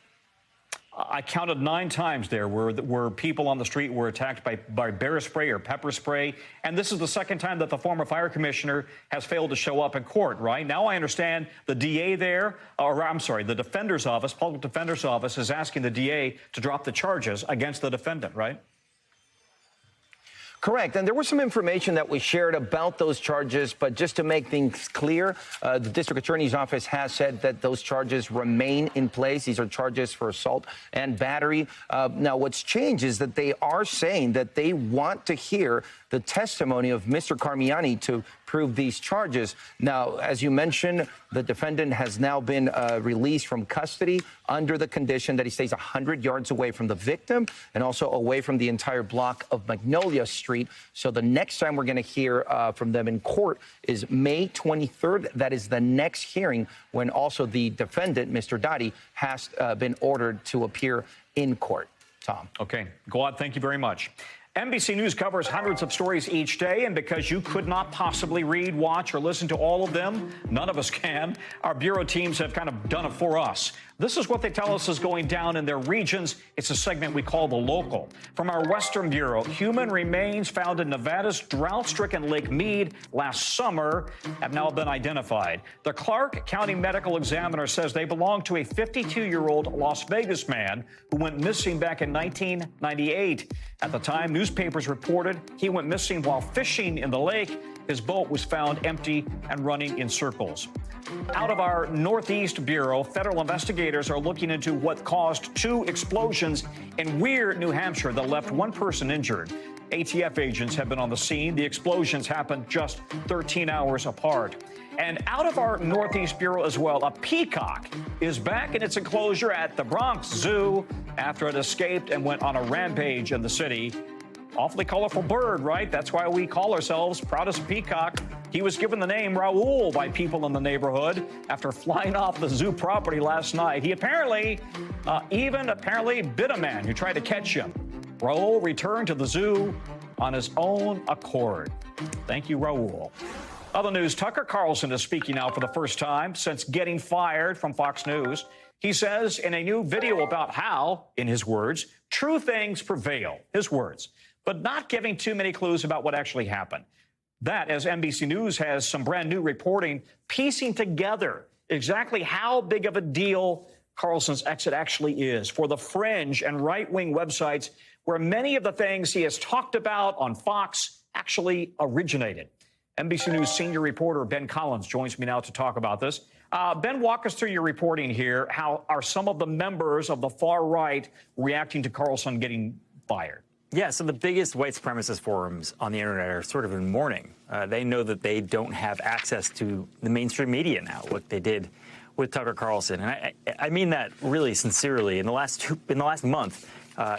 I counted 9 times there where people on the street were attacked by bear spray or pepper spray. And this is the second time that the former fire commissioner has failed to show up in court, right? Now I understand the DA there, or I'm sorry, the defender's office, public defender's office is asking the DA to drop the charges against the defendant, right? Correct. And there was some information that we shared about those charges. But just to make things clear, the district attorney's office has said that those charges remain in place. These are charges for assault and battery. Now, what's changed is that they are saying that they want to hear the testimony of Mr. Carmignani to prove these charges. Now, as you mentioned, the defendant has now been released from custody under the condition that he stays 100 yards away from the victim and also away from the entire block of Magnolia Street. So the next time we're going to hear from them in court is May 23rd. That is the next hearing when also the defendant, Mr. Dottie, has been ordered to appear in court. Tom. Okay. Guad, thank you very much. NBC News covers hundreds of stories each day, and because you could not possibly read, watch, or listen to all of them, none of us can, our bureau teams have kind of done it for us. This is what they tell us is going down in their regions. It's a segment we call The Local. From our Western Bureau, human remains found in Nevada's drought-stricken Lake Mead last summer have now been identified. The Clark County Medical Examiner says they belong to a 52-year-old Las Vegas man who went missing back in 1998. At the time, newspapers reported he went missing while fishing in the lake. His boat was found empty and running in circles. Out of our Northeast Bureau, federal investigators are looking into what caused 2 explosions in Weir, New Hampshire that left 1 person injured. ATF agents have been on the scene. The explosions happened just 13 hours apart. And out of our Northeast Bureau as well, a peacock is back in its enclosure at the Bronx Zoo after it escaped and went on a rampage in the city. Awfully colorful bird, right? That's why we call ourselves proudest peacock. He was given the name Raul by people in the neighborhood after flying off the zoo property last night. He apparently bit a man who tried to catch him. Raul returned to the zoo on his own accord. Thank you, Raul. Other news, Tucker Carlson is speaking out for the first time since getting fired from Fox News. He says in a new video about how, in his words, true things prevail, his words, but not giving too many clues about what actually happened. That, as NBC News has some brand new reporting, piecing together exactly how big of a deal Carlson's exit actually is for the fringe and right-wing websites where many of the things he has talked about on Fox actually originated. NBC News senior reporter Ben Collins joins me now to talk about this. Ben, walk us through your reporting here. How are some of the members of the far right reacting to Carlson getting fired? Yeah, so the biggest white supremacist forums on the internet are sort of in mourning. They know that they don't have access to the mainstream media now, what they did with Tucker Carlson. And I mean that really sincerely. In the last month,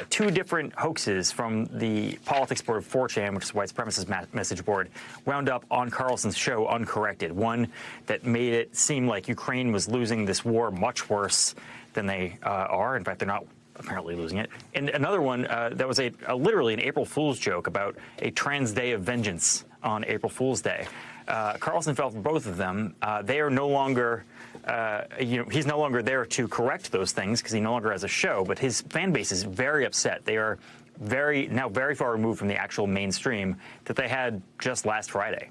2 different hoaxes from the politics board of 4chan, which is white supremacist message board, wound up on Carlson's show uncorrected. One that made it seem like Ukraine was losing this war much worse than they are. In fact, they're not apparently losing it. And another one that was literally an April Fool's joke about a trans day of vengeance on April Fool's Day. Carlson fell for both of them. They are no longer, he's no longer there to correct those things because he no longer has a show, but his fan base is very upset. They are now very far removed from the actual mainstream that they had just last Friday.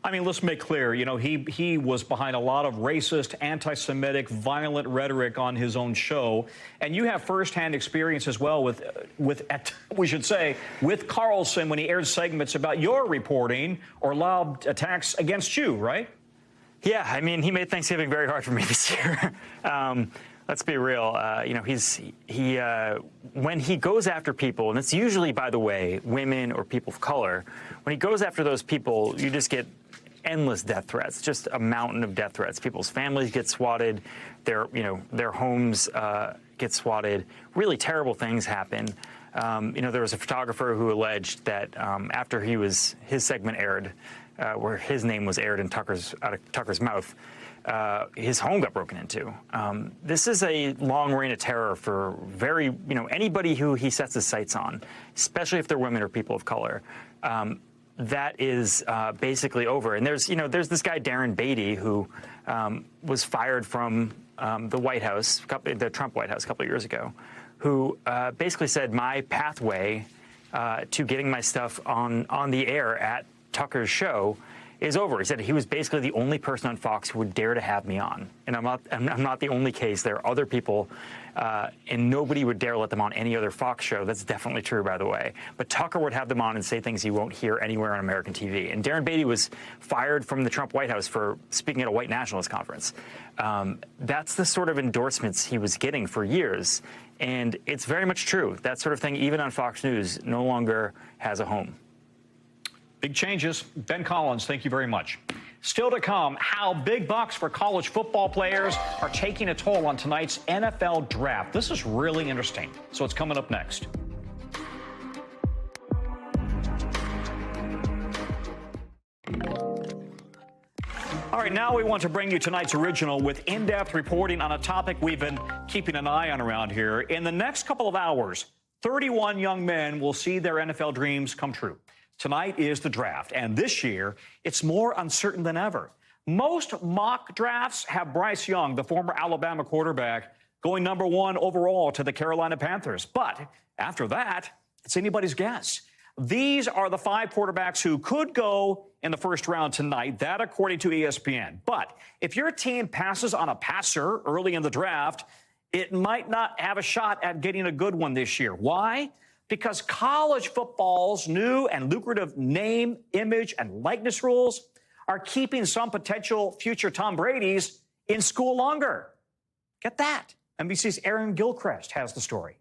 I mean, let's make clear, he was behind a lot of racist, anti-Semitic, violent rhetoric on his own show. And you have firsthand experience as well with Carlson when he aired segments about your reporting or lobbed attacks against you, right? Yeah, I mean, he made Thanksgiving very hard for me this year. Let's be real. When he goes after people, and it's usually, by the way, women or people of color, when he goes after those people, you just get endless death threats, just a mountain of death threats. People's families get swatted, their homes get swatted. Really terrible things happen. There was a photographer who alleged that after his segment aired, where his name was aired out of Tucker's mouth, his home got broken into. This is a long reign of terror for anybody who he sets his sights on, especially if they're women or people of color. That is basically over. And there's this guy, Darren Beatty, who was fired from the White House, the Trump White House a couple of years ago, who basically said my pathway to getting my stuff on the air at Tucker's show is over. He said he was basically the only person on Fox who would dare to have me on. And I'm not the only case. There are other people, and nobody would dare let them on any other Fox show. That's definitely true, by the way. But Tucker would have them on and say things you won't hear anywhere on American TV. And Darren Beatty was fired from the Trump White House for speaking at a white nationalist conference. That's the sort of endorsements he was getting for years. And it's very much true. That sort of thing, even on Fox News, no longer has a home. Big changes. Ben Collins, thank you very much. Still to come, how big bucks for college football players are taking a toll on tonight's NFL draft. This is really interesting. So it's coming up next. All right, now we want to bring you tonight's original with in-depth reporting on a topic we've been keeping an eye on around here. In the next couple of hours, 31 young men will see their NFL dreams come true. Tonight is the draft, and this year, it's more uncertain than ever. Most mock drafts have Bryce Young, the former Alabama quarterback, going #1 overall to the Carolina Panthers. But after that, it's anybody's guess. These are the 5 quarterbacks who could go in the first round tonight, that according to ESPN. But if your team passes on a passer early in the draft, it might not have a shot at getting a good one this year. Why? Because college football's new and lucrative name, image, and likeness rules are keeping some potential future Tom Bradys in school longer. Get that. NBC's Aaron Gilchrist has the story.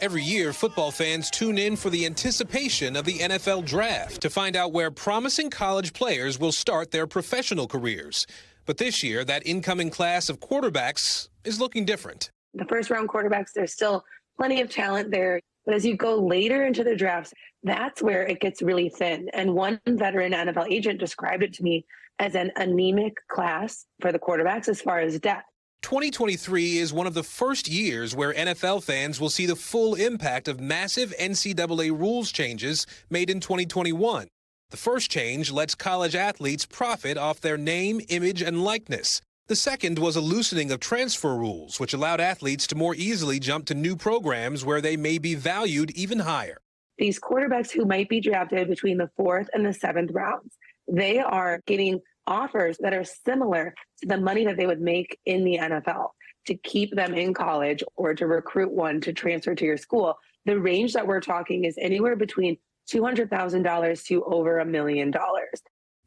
Every year, football fans tune in for the anticipation of the NFL draft to find out where promising college players will start their professional careers. But this year, that incoming class of quarterbacks is looking different. The first-round quarterbacks, there's still plenty of talent there. But as you go later into the drafts, that's where it gets really thin. And one veteran NFL agent described it to me as an anemic class for the quarterbacks as far as depth. 2023 is one of the first years where NFL fans will see the full impact of massive NCAA rules changes made in 2021. The first change lets college athletes profit off their name, image, and likeness. The second was a loosening of transfer rules, which allowed athletes to more easily jump to new programs where they may be valued even higher. These quarterbacks who might be drafted between the 4th and the 7th rounds, they are getting offers that are similar to the money that they would make in the NFL to keep them in college or to recruit one to transfer to your school. The range that we're talking is anywhere between $200,000 to over $1 million.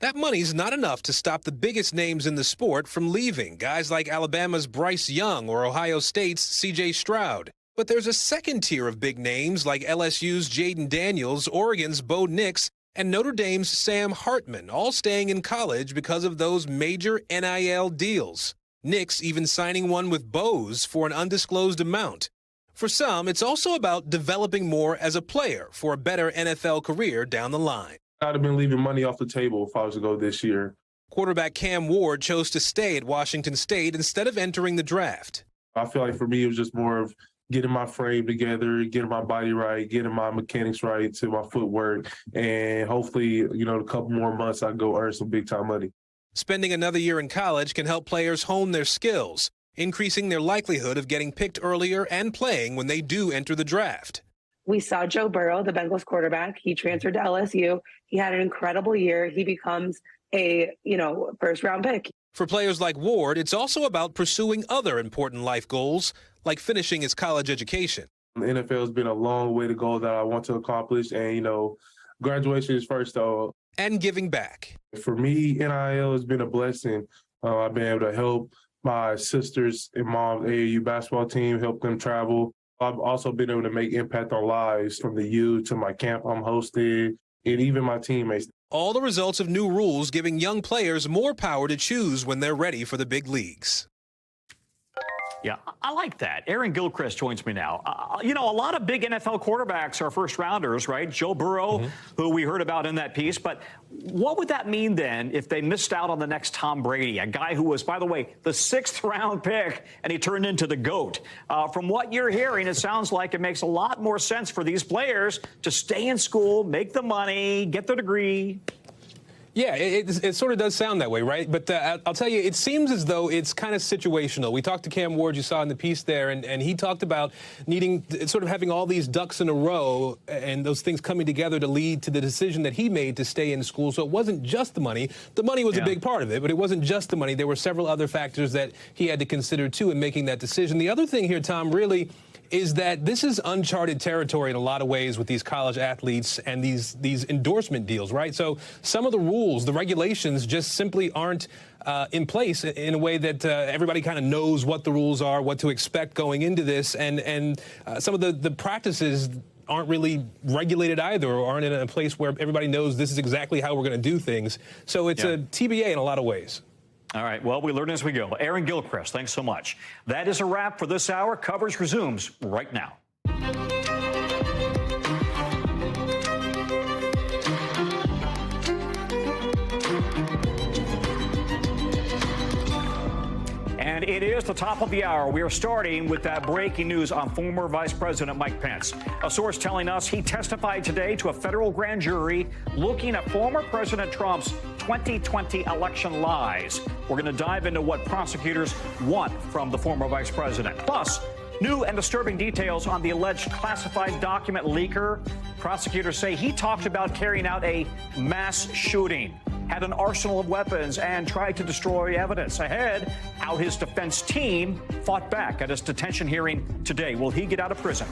That money's not enough to stop the biggest names in the sport from leaving, guys like Alabama's Bryce Young or Ohio State's C.J. Stroud. But there's a second tier of big names like LSU's Jaden Daniels, Oregon's Bo Nix, and Notre Dame's Sam Hartman, all staying in college because of those major NIL deals. Nix even signing one with Bose for an undisclosed amount. For some, it's also about developing more as a player for a better NFL career down the line. I'd have been leaving money off the table if I was to go this year. Quarterback Cam Ward chose to stay at Washington State instead of entering the draft. I feel like for me, it was just more of getting my frame together, getting my body right, getting my mechanics right to my footwork, and hopefully, a couple more months I go earn some big-time money. Spending another year in college can help players hone their skills, increasing their likelihood of getting picked earlier and playing when they do enter the draft. We saw Joe Burrow, the Bengals quarterback. He transferred to LSU. He had an incredible year. He becomes a, first-round pick. For players like Ward, it's also about pursuing other important life goals, like finishing his college education. The NFL has been a long way to go that I want to accomplish, and, graduation is first, though. And giving back. For me, NIL has been a blessing. I've been able to help my sisters and mom's AAU basketball team, help them travel. I've also been able to make impact on lives from the youth to my camp I'm hosting, and even my teammates. All the results of new rules giving young players more power to choose when they're ready for the big leagues. Yeah, I like that. Aaron Gilchrist joins me now. A lot of big NFL quarterbacks are first rounders, right? Joe Burrow, who we heard about in that piece. But what would that mean then if they missed out on the next Tom Brady, a guy who was, by the way, the 6th round pick, and he turned into the GOAT? From what you're hearing, it sounds like it makes a lot more sense for these players to stay in school, make the money, get the degree. Yeah, it sort of does sound that way, right? But I'll tell you, it seems as though it's kind of situational. We talked to Cam Ward, you saw in the piece there, and he talked about needing, sort of having all these ducks in a row and those things coming together to lead to the decision that he made to stay in school. So it wasn't just the money. The money was a big part of it, but it wasn't just the money. There were several other factors that he had to consider, too, in making that decision. The other thing here, Tom, really is that this is uncharted territory in a lot of ways with these college athletes and these endorsement deals, right? So some of the rules, the regulations just simply aren't in place in a way that everybody kind of knows what the rules are, what to expect going into this, and some of the practices aren't really regulated either, or aren't in a place where everybody knows this is exactly how we're going to do things. So it's a TBA in a lot of ways. All right, well, we learn as we go. Aaron Gilchrist, thanks so much. That is a wrap for this hour. Coverage resumes right now. And And it is the top of the hour. We are starting with that breaking news on former Vice President Mike Pence. A source telling us he testified today to a federal grand jury looking at former President Trump's 2020 election lies. We're going to dive into what prosecutors want from the former vice president. Plus, new and disturbing details on the alleged classified document leaker. Prosecutors say he talked about carrying out a mass shooting, had an arsenal of weapons, and tried to destroy evidence. Ahead, how his defense team fought back at his detention hearing today. Will he get out of prison?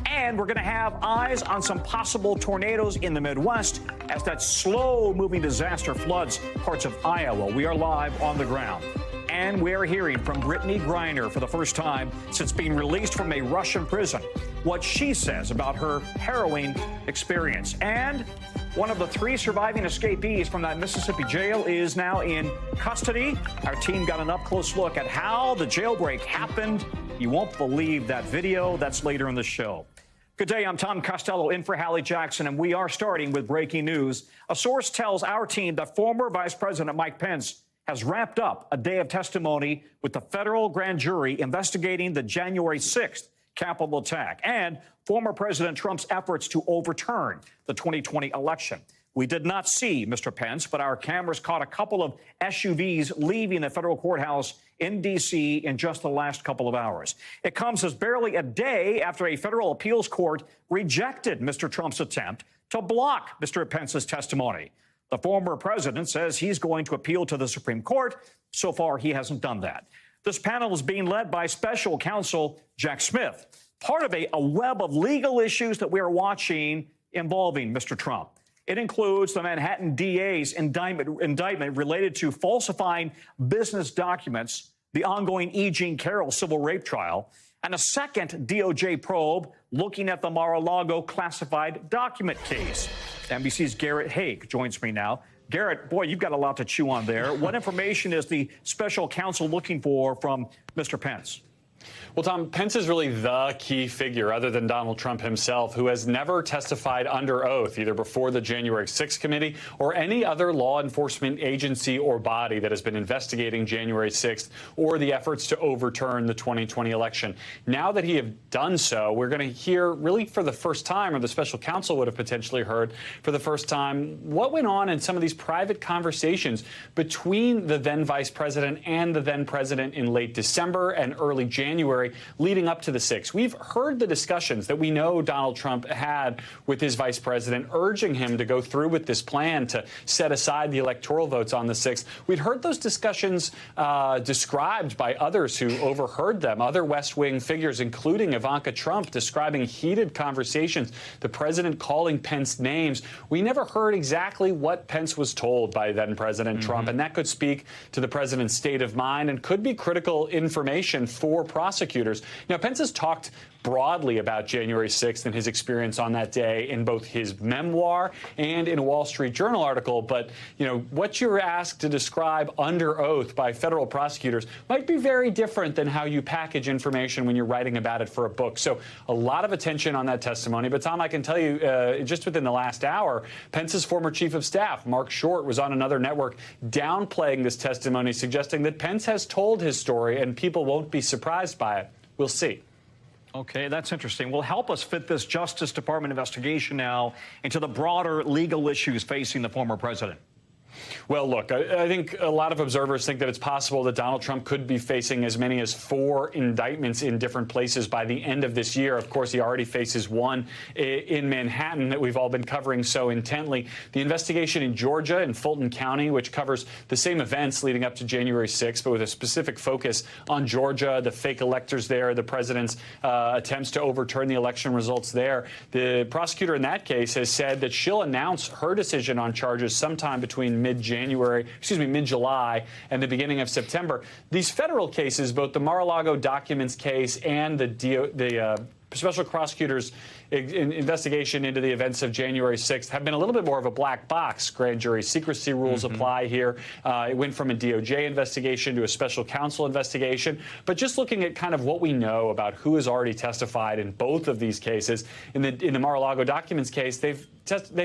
And we're going to have eyes on some possible tornadoes in the Midwest as that slow-moving disaster floods parts of Iowa. We are live on the ground. And we're hearing from Brittany Greiner for the first time since being released from a Russian prison, what she says about her harrowing experience. And one of the 3 surviving escapees from that Mississippi jail is now in custody. Our team got an up-close look at how the jailbreak happened. You won't believe that video. That's later in the show. Good day, I'm Tom Costello in for Hallie Jackson, and we are starting with breaking news. A source tells our team that former Vice President Mike Pence has wrapped up a day of testimony with the federal grand jury investigating the January 6th Capitol attack and former President Trump's efforts to overturn the 2020 election. We did not see Mr. Pence, but our cameras caught a couple of SUVs leaving the federal courthouse in D.C. in just the last couple of hours. It comes as barely a day after a federal appeals court rejected Mr. Trump's attempt to block Mr. Pence's testimony. The former president says he's going to appeal to the Supreme Court. So far, he hasn't done that. This panel is being led by special counsel Jack Smith, part of a web of legal issues that we are watching involving Mr. Trump. It includes the Manhattan DA's indictment related to falsifying business documents, the ongoing E. Jean Carroll civil rape trial, and a second DOJ probe looking at the Mar-a-Lago classified document case. NBC's Garrett Haake joins me now. Garrett, boy, you've got a lot to chew on there. What information is the special counsel looking for from Mr. Pence? Well, Tom, Pence is really the key figure, other than Donald Trump himself, who has never testified under oath, either before the January 6th committee or any other law enforcement agency or body that has been investigating January 6th or the efforts to overturn the 2020 election. Now that he has done so, we're going to hear really for the first time, or the special counsel would have potentially heard for the first time, what went on in some of these private conversations between the then vice president and the then president in late December and early January leading up to the 6th. We've heard the discussions that we know Donald Trump had with his vice president, urging him to go through with this plan to set aside the electoral votes on the 6th. We'd heard those discussions described by others who overheard them, other West Wing figures, including Ivanka Trump, describing heated conversations, the president calling Pence names. We never heard exactly what Pence was told by then President Trump, and that could speak to the president's state of mind and could be critical information for prosecutors. Now, Pence has talked broadly about January 6th and his experience on that day in both his memoir and in a Wall Street Journal article. But, you know, what you're asked to describe under oath by federal prosecutors might be very different than how you package information when you're writing about it for a book. So a lot of attention on that testimony. But, Tom, I can tell you just within the last hour, Pence's former chief of staff, Mark Short, was on another network downplaying this testimony, suggesting that Pence has told his story and people won't be surprised by it. We'll see. Okay, that's interesting. Well, help us fit this Justice Department investigation now into the broader legal issues facing the former president. Well, look, I think a lot of observers think that it's possible that Donald Trump could be facing as many as 4 indictments in different places by the end of this year. Of course, he already faces one in Manhattan that we've all been covering so intently. The investigation in Georgia in Fulton County, which covers the same events leading up to January 6th, but with a specific focus on Georgia, the fake electors there, the president's attempts to overturn the election results there. The prosecutor in that case has said that she'll announce her decision on charges sometime between mid-July and the beginning of September. These federal cases, both the Mar-a-Lago documents case and the special prosecutor's investigation into the events of January 6th have been a little bit more of a black box. Grand jury secrecy rules apply here. It went from a DOJ investigation to a special counsel investigation. But just looking at kind of what we know about who has already testified in both of these cases, in the Mar-a-Lago documents case, they've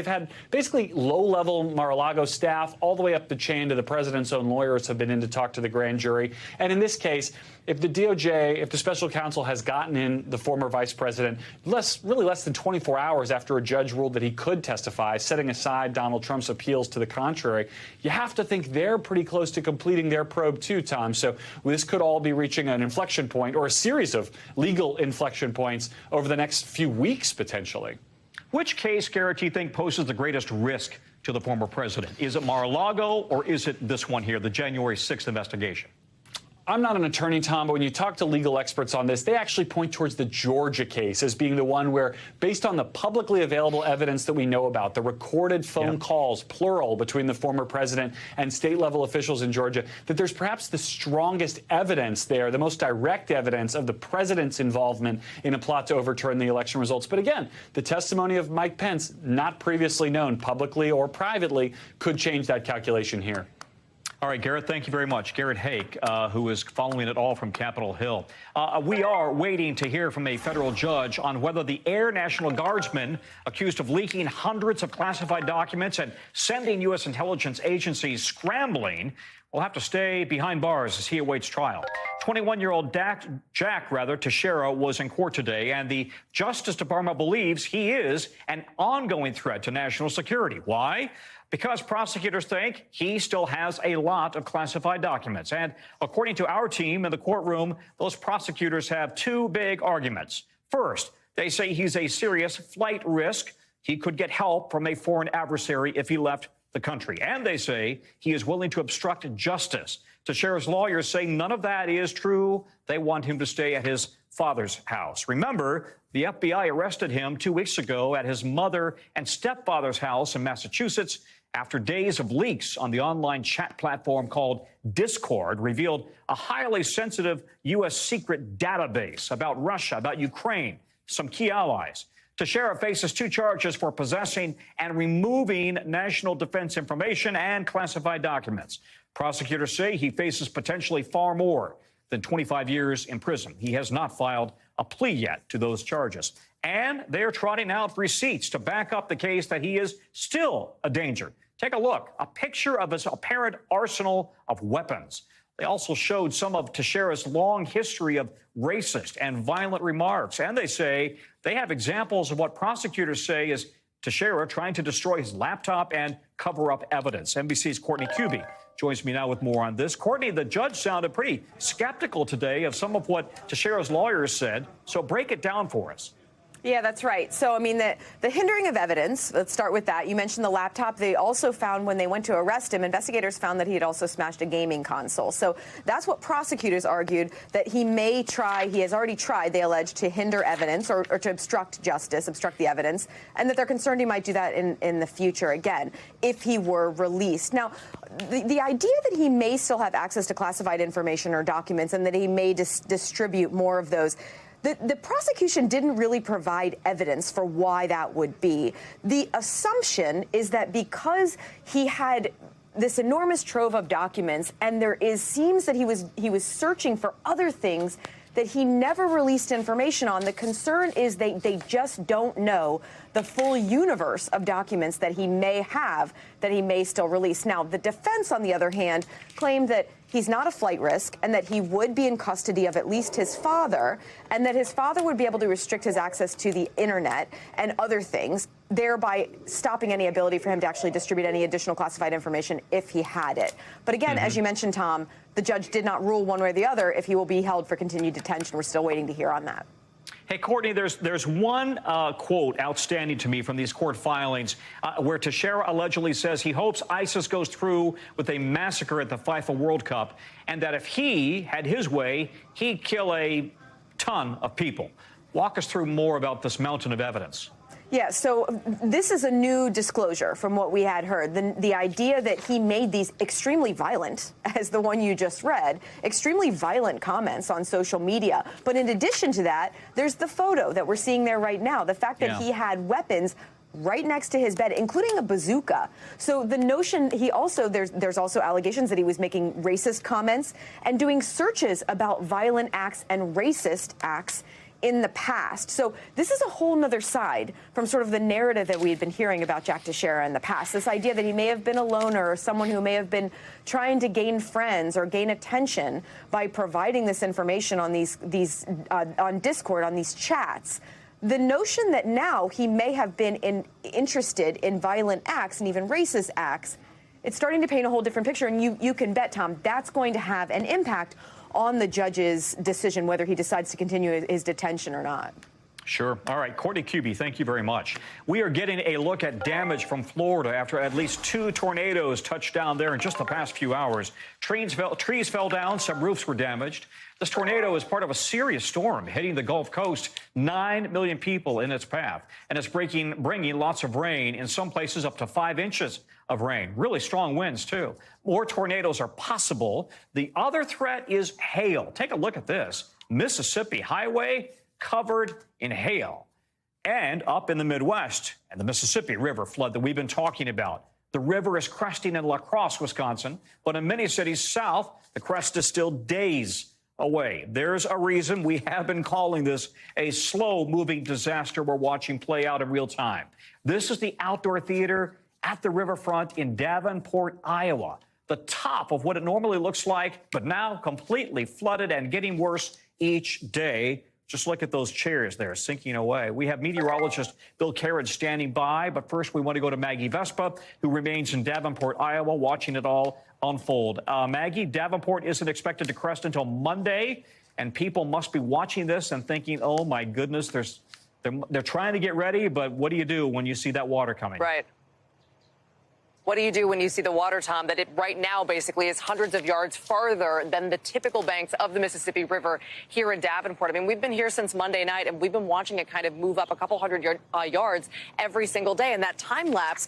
had basically low-level Mar-a-Lago staff all the way up the chain to the president's own lawyers have been in to talk to the grand jury. And in this case, if the DOJ, if the special counsel has gotten in the former vice president really less than 24 hours after a judge ruled that he could testify, setting aside Donald Trump's appeals to the contrary, you have to think they're pretty close to completing their probe too, Tom. So this could all be reaching an inflection point or a series of legal inflection points over the next few weeks, potentially. Which case, Garrett, do you think poses the greatest risk to the former president? Is it Mar-a-Lago or is it this one here, the January 6th investigation? I'm not an attorney, Tom, but when you talk to legal experts on this, they actually point towards the Georgia case as being the one where, based on the publicly available evidence that we know about, the recorded phone calls, plural, between the former president and state-level officials in Georgia, that there's perhaps the strongest evidence there, the most direct evidence of the president's involvement in a plot to overturn the election results. But again, the testimony of Mike Pence, not previously known publicly or privately, could change that calculation here. All right, Garrett, thank you very much. Garrett Hake, who is following it all from Capitol Hill. We are waiting to hear from a federal judge on whether the Air National Guardsman accused of leaking hundreds of classified documents and sending U.S. intelligence agencies scrambling will have to stay behind bars as he awaits trial. 21-year-old Jack Teixeira was in court today, and the Justice Department believes he is an ongoing threat to national security. Why? Because prosecutors think he still has a lot of classified documents. And according to our team in the courtroom, those prosecutors have two big arguments. First, they say he's a serious flight risk. He could get help from a foreign adversary if he left the country. And they say he is willing to obstruct justice. Teixeira's lawyers say none of that is true. They want him to stay at his father's house. Remember, the FBI arrested him 2 weeks ago at his mother and stepfather's house in Massachusetts after days of leaks on the online chat platform called Discord revealed a highly sensitive U.S. secret database about Russia, about Ukraine, some key allies. Teixeira faces 2 charges for possessing and removing national defense information and classified documents. Prosecutors say he faces potentially far more than 25 years in prison. He has not filed a plea yet to those charges. And they're trotting out receipts to back up the case that he is still a danger. Take a look, a picture of his apparent arsenal of weapons. They also showed some of Teixeira's long history of racist and violent remarks. And they say they have examples of what prosecutors say is Teixeira trying to destroy his laptop and cover up evidence. NBC's Courtney Cubie joins me now with more on this. Courtney, the judge sounded pretty skeptical today of some of what Teixeira's lawyers said. So break it down for us. Yeah, that's right. So, I mean, the hindering of evidence, let's start with that. You mentioned the laptop. They also found when they went to arrest him, investigators found that he had also smashed a gaming console. So that's what prosecutors argued, that he may try, he has already tried, they allege, to hinder evidence or to obstruct justice, obstruct the evidence, and that they're concerned he might do that in the future again if he were released. Now, the idea that he may still have access to classified information or documents and that he may distribute more of those, the prosecution didn't really provide evidence for why that would be. The assumption is that because he had this enormous trove of documents and seems that he was searching for other things that he never released information on. The concern is they just don't know the full universe of documents that he may have, that he may still release. Now, the defense, on the other hand, claimed that he's not a flight risk and that he would be in custody of at least his father, and that his father would be able to restrict his access to the internet and other things, thereby stopping any ability for him to actually distribute any additional classified information if he had it. But again, as you mentioned, Tom, the judge did not rule one way or the other if he will be held for continued detention. We're still waiting to hear on that. Hey, Courtney, there's one quote outstanding to me from these court filings where Teixeira allegedly says he hopes ISIS goes through with a massacre at the FIFA World Cup, and that if he had his way, he'd kill a ton of people. Walk us through more about this mountain of evidence. Yeah, so this is a new disclosure from what we had heard. The idea that he made these extremely violent, as the one you just read, extremely violent comments on social media. But in addition to that, there's the photo that we're seeing there right now. The fact that he had weapons right next to his bed, including a bazooka. So the notion there's also allegations that he was making racist comments and doing searches about violent acts and racist acts in the past. So this is a whole nother side from sort of the narrative that we had been hearing about Jack Teixeira in the past. This idea that he may have been a loner or someone who may have been trying to gain friends or gain attention by providing this information on on Discord, on these chats. The notion that now he may have been interested in violent acts and even racist acts, it's starting to paint a whole different picture. And you can bet, Tom, that's going to have an impact on the judge's decision whether he decides to continue his detention or not. Sure. All right, Courtney Cubie, thank you very much. We are getting a look at damage from Florida after at least 2 tornadoes touched down there in just the past few hours. Trees fell down, some roofs were damaged. This tornado is part of a serious storm hitting the Gulf Coast, 9 million people in its path, and it's bringing lots of rain, in some places up to 5 inches of rain. Really strong winds, too. More tornadoes are possible. The other threat is hail. Take a look at this. Mississippi highway covered in hail. And up in the Midwest, and the Mississippi River flood that we've been talking about. The river is cresting in La Crosse, Wisconsin, but in many cities south, the crest is still days away. There's a reason we have been calling this a slow-moving disaster we're watching play out in real time. This is the outdoor theater at the riverfront in Davenport, Iowa. The top of what it normally looks like, but now completely flooded and getting worse each day. Just look at those chairs there sinking away. We have meteorologist Bill Carriage standing by, but first we want to go to Maggie Vespa, who remains in Davenport, Iowa, watching it all unfold. Maggie, Davenport isn't expected to crest until Monday, and people must be watching this and thinking, oh, my goodness, they're trying to get ready, but what do you do when you see that water coming? Right. What do you do when you see the water, Tom, that it right now basically is hundreds of yards farther than the typical banks of the Mississippi River here in Davenport? I mean, we've been here since Monday night, and we've been watching it kind of move up a couple hundred yards every single day. And that time lapse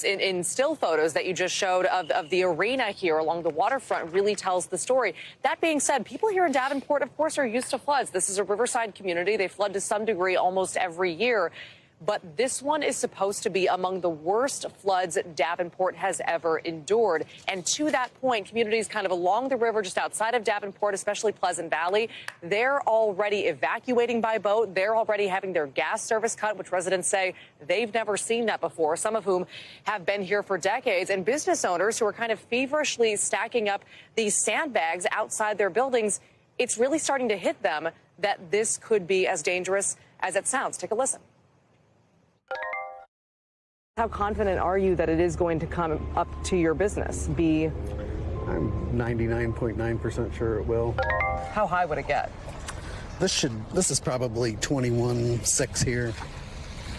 in still photos that you just showed of the arena here along the waterfront really tells the story. That being said, people here in Davenport, of course, are used to floods. This is a riverside community. They flood to some degree almost every year. But this one is supposed to be among the worst floods Davenport has ever endured. And to that point, communities kind of along the river just outside of Davenport, especially Pleasant Valley, they're already evacuating by boat. They're already having their gas service cut, which residents say they've never seen that before, some of whom have been here for decades. And business owners who are kind of feverishly stacking up these sandbags outside their buildings, it's really starting to hit them that this could be as dangerous as it sounds. Take a listen. How confident are you that it is going to come up to your business? I'm 99.9% sure it will. How high would it get? This is probably 21.6 here.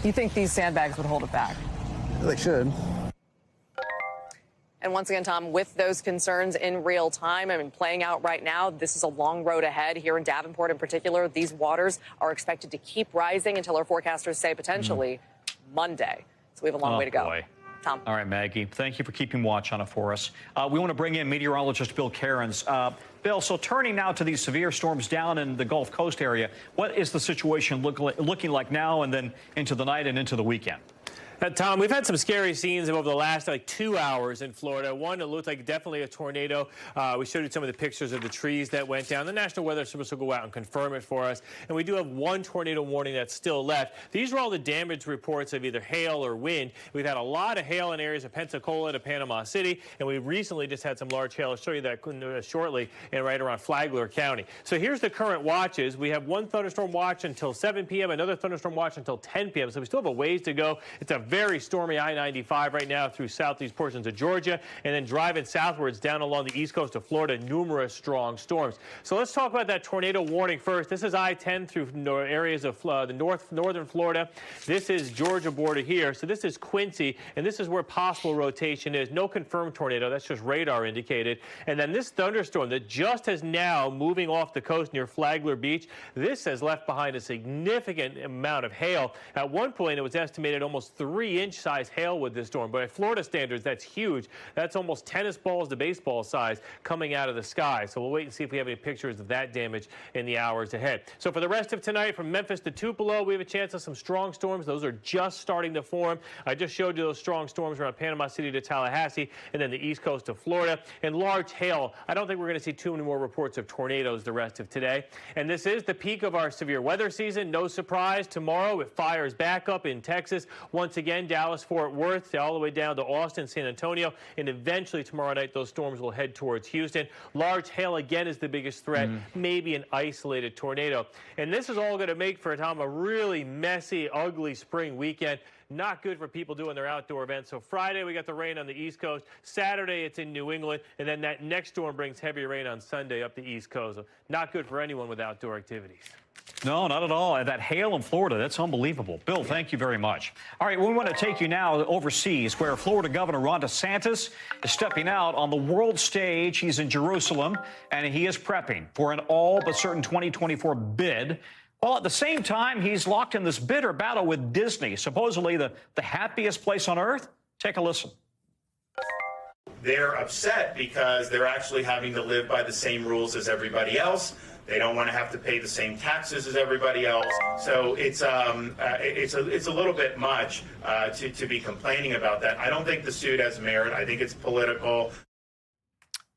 You think these sandbags would hold it back? They should. And once again, Tom, with those concerns in real time, I mean, playing out right now, this is a long road ahead here in Davenport in particular. These waters are expected to keep rising until our forecasters say potentially Monday. So we have a long way to go. Boy. Tom. All right, Maggie, thank you for keeping watch on it for us. We want to bring in meteorologist Bill Cairns. Bill, so turning now to these severe storms down in the Gulf Coast area, what is the situation looking like now and then into the night and into the weekend? Tom, we've had some scary scenes over the last 2 hours in Florida. One that looked like definitely a tornado. We showed you some of the pictures of the trees that went down. The National Weather Service will go out and confirm it for us. And we do have one tornado warning that's still left. These are all the damage reports of either hail or wind. We've had a lot of hail in areas of Pensacola to Panama City, and we recently just had some large hail. I'll show you that shortly, and right around Flagler County. So here's the current watches. We have one thunderstorm watch until 7 p.m., another thunderstorm watch until 10 p.m., so we still have a ways to go. It's a very stormy I-95 right now through southeast portions of Georgia, and then driving southwards down along the east coast of Florida, numerous strong storms. So let's talk about that tornado warning first. This is I-10 through areas of the northern Florida. This is Georgia border here. So this is Quincy, and this is where possible rotation is. No confirmed tornado. That's just radar indicated. And then this thunderstorm that just is now moving off the coast near Flagler Beach, this has left behind a significant amount of hail. At one point, it was estimated almost 3-inch size hail with this storm. But by Florida standards, that's huge. That's almost tennis balls to baseball size coming out of the sky. So we'll wait and see if we have any pictures of that damage in the hours ahead. So for the rest of tonight, from Memphis to Tupelo, we have a chance of some strong storms. Those are just starting to form. I just showed you those strong storms around Panama City to Tallahassee, and then the east coast of Florida. And large hail. I don't think we're going to see too many more reports of tornadoes the rest of today. And this is the peak of our severe weather season. No surprise, tomorrow it fires back up in Texas. Once again, Dallas, Fort Worth, all the way down to Austin, San Antonio, and eventually tomorrow night those storms will head towards Houston. Large hail again is the biggest threat, maybe an isolated tornado. And this is all going to make for a really messy, ugly spring weekend. Not good for people doing their outdoor events. So Friday, we got the rain on the East Coast. Saturday, it's in New England. And then that next storm brings heavy rain on Sunday up the East Coast. So not good for anyone with outdoor activities. No, not at all. And that hail in Florida, that's unbelievable. Bill, thank you very much. All right, we want to take you now overseas, where Florida Governor Ron DeSantis is stepping out on the world stage. He's in Jerusalem, and he is prepping for an all but certain 2024 bid. While at the same time, he's locked in this bitter battle with Disney, supposedly the happiest place on earth. Take a listen. They're upset because they're actually having to live by the same rules as everybody else. They don't want to have to pay the same taxes as everybody else. So it's a little bit much to be complaining about that. I don't think the suit has merit. I think it's political.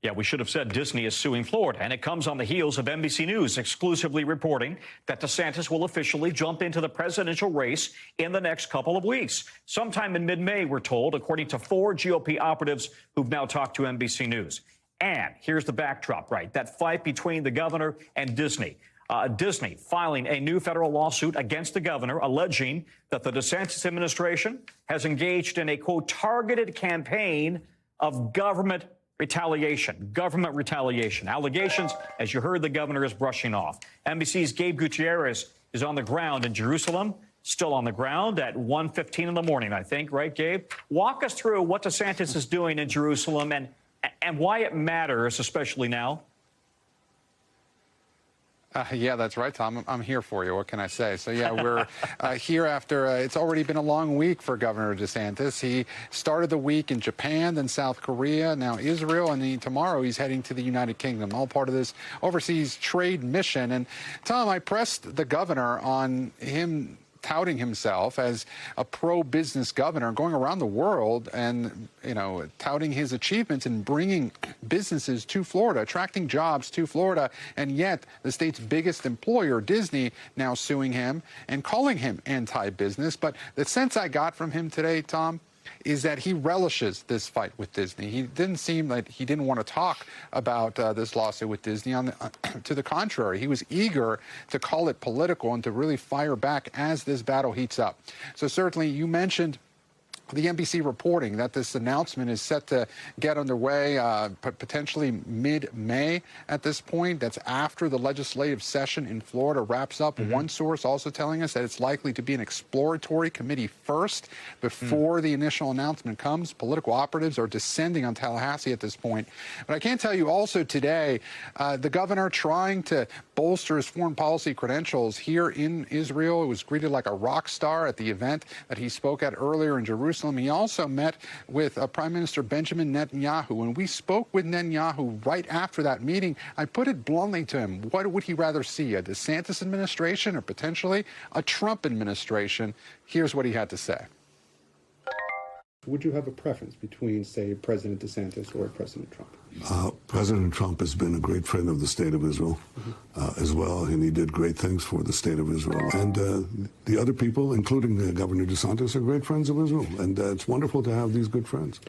Yeah, we should have said Disney is suing Florida, and it comes on the heels of NBC News exclusively reporting that DeSantis will officially jump into the presidential race in the next couple of weeks. Sometime in mid-May, we're told, according to 4 GOP operatives who've now talked to NBC News. And here's the backdrop, right? That fight between the governor and Disney. Disney filing a new federal lawsuit against the governor, alleging that the DeSantis administration has engaged in a, quote, targeted campaign of government retaliation. Allegations, as you heard, the governor is brushing off. NBC's Gabe Gutierrez is on the ground in Jerusalem, still on the ground at 1:15 in the morning, I think, right, Gabe? Walk us through what DeSantis is doing in Jerusalem and why it matters, especially now. Yeah, that's right, Tom. I'm here for you. What can I say? So, yeah, we're here after it's already been a long week for Governor DeSantis. He started the week in Japan, then South Korea, now Israel, and tomorrow he's heading to the United Kingdom, all part of this overseas trade mission. And, Tom, I pressed the governor on him touting himself as a pro-business governor, going around the world and, touting his achievements in bringing businesses to Florida, attracting jobs to Florida, and yet the state's biggest employer, Disney, now suing him and calling him anti-business. But the sense I got from him today, Tom, is that he relishes this fight with Disney. He didn't seem like he didn't want to talk about this lawsuit with Disney. To the contrary, he was eager to call it political and to really fire back as this battle heats up. So certainly you mentioned the NBC reporting that this announcement is set to get underway potentially mid-May at this point. That's after the legislative session in Florida wraps up. One source also telling us that it's likely to be an exploratory committee first before the initial announcement comes. Political operatives are descending on Tallahassee at this point. But I can tell you also today, the governor trying to bolster his foreign policy credentials here in Israel. It was greeted like a rock star at the event that he spoke at earlier in Jerusalem. He also met with Prime Minister Benjamin Netanyahu. When we spoke with Netanyahu right after that meeting, I put it bluntly to him, what would he rather see, a DeSantis administration or potentially a Trump administration? Here's what he had to say. Would you have a preference between, say, President DeSantis or President Trump? President Trump has been a great friend of the state of Israel as well, and he did great things for the state of Israel. And the other people, including Governor DeSantis, are great friends of Israel, and it's wonderful to have these good friends.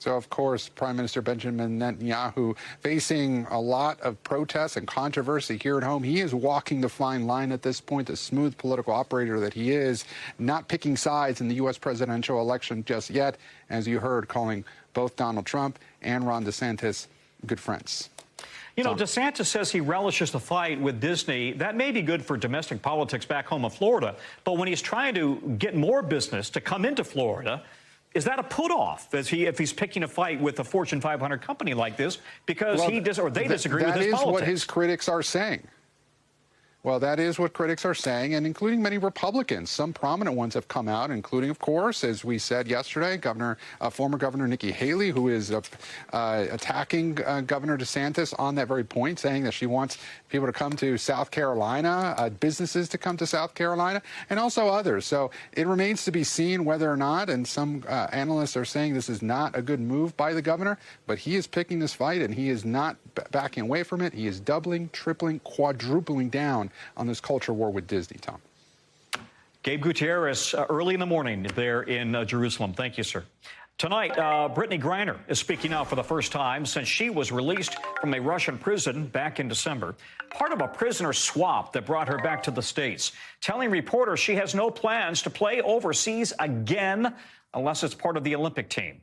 So, of course, Prime Minister Benjamin Netanyahu facing a lot of protests and controversy here at home. He is walking the fine line at this point, the smooth political operator that he is, not picking sides in the U.S. presidential election just yet, as you heard, calling both Donald Trump and Ron DeSantis good friends. You know, DeSantis says he relishes the fight with Disney. That may be good for domestic politics back home in Florida, but when he's trying to get more business to come into Florida, is that a put-off if he's picking a fight with a Fortune 500 company like this because they disagree with his politics? That is what his critics are saying. Well, that is what critics are saying, and including many Republicans. Some prominent ones have come out, including, of course, as we said yesterday, former Governor Nikki Haley, who is attacking Governor DeSantis on that very point, saying that she wants people to come to South Carolina, businesses to come to South Carolina, and also others. So it remains to be seen whether or not, and some analysts are saying this is not a good move by the governor, but he is picking this fight, and he is not backing away from it. He is doubling, tripling, quadrupling down on this culture war with Disney, Tom. Gabe Gutierrez, early in the morning there in Jerusalem. Thank you, sir. Tonight, Brittany Greiner is speaking out for the first time since she was released from a Russian prison back in December. Part of a prisoner swap that brought her back to the States, telling reporters she has no plans to play overseas again unless it's part of the Olympic team.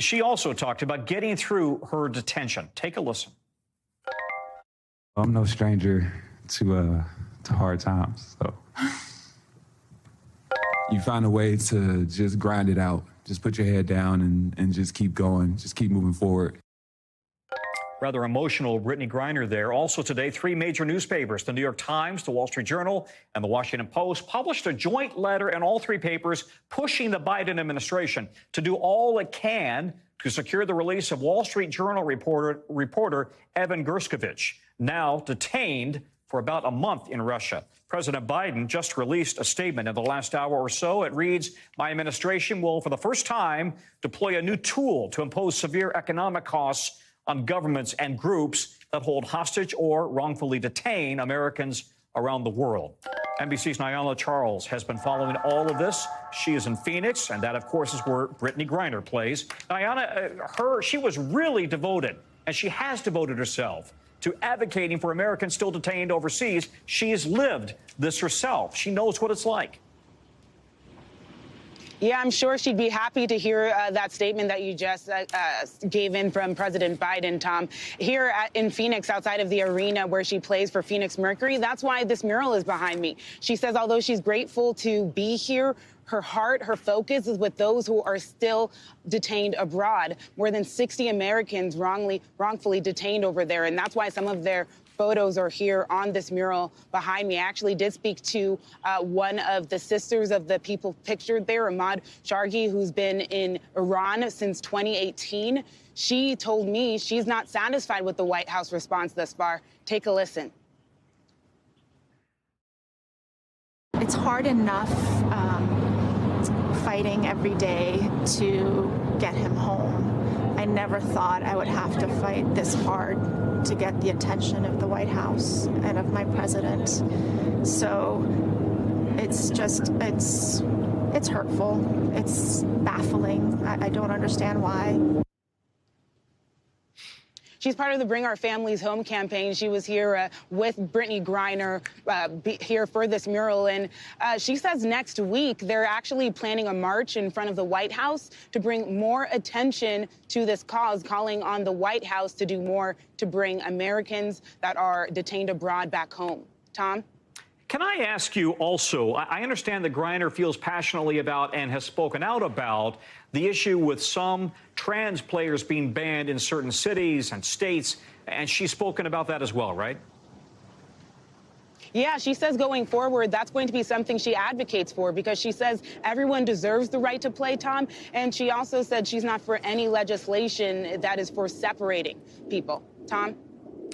She also talked about getting through her detention. Take a listen. I'm no stranger to hard times, so you find a way to just grind it out, just put your head down and just keep going, just keep moving forward. Rather emotional Brittany Greiner there. Also today, 3 major newspapers, the New York Times, the Wall Street Journal, and the Washington Post, published a joint letter in all 3 papers pushing the Biden administration to do all it can to secure the release of Wall Street Journal reporter Evan Gershkovich, now detained for about a month in Russia. President Biden just released a statement in the last hour or so. It reads, "My administration will, for the first time, deploy a new tool to impose severe economic costs on governments and groups that hold hostage or wrongfully detain Americans around the world." NBC's Nyala Charles has been following all of this. She is in Phoenix, and that, of course, is where Brittany Greiner plays. Nyala, she was really devoted, and she has devoted herself to advocating for Americans still detained overseas. She has lived this herself. She knows what it's like. Yeah, I'm sure she'd be happy to hear that statement that you just gave in from President Biden, Tom. Here in Phoenix, outside of the arena where she plays for Phoenix Mercury, that's why this mural is behind me. She says although she's grateful to be here, her heart, her focus is with those who are still detained abroad. More than 60 Americans wrongfully detained over there, and that's why some of their photos are here on this mural behind me. I actually did speak to one of the sisters of the people pictured there, Ahmad Shargi, who's been in Iran since 2018. She told me she's not satisfied with the White House response thus far. Take a listen. It's hard enough fighting every day to get him home. I never thought I would have to fight this hard to get the attention of the White House and of my president. So it's just, it's hurtful. It's baffling. I don't understand why. She's part of the Bring Our Families Home campaign. She was here with Brittany Greiner here for this mural. And she says next week they're actually planning a march in front of the White House to bring more attention to this cause, calling on the White House to do more to bring Americans that are detained abroad back home. Tom? Can I ask you also, I understand that Greiner feels passionately about and has spoken out about the issue with some trans players being banned in certain cities and states, and she's spoken about that as well, right? Yeah, she says going forward, that's going to be something she advocates for because she says everyone deserves the right to play, Tom. And she also said she's not for any legislation that is for separating people. Tom?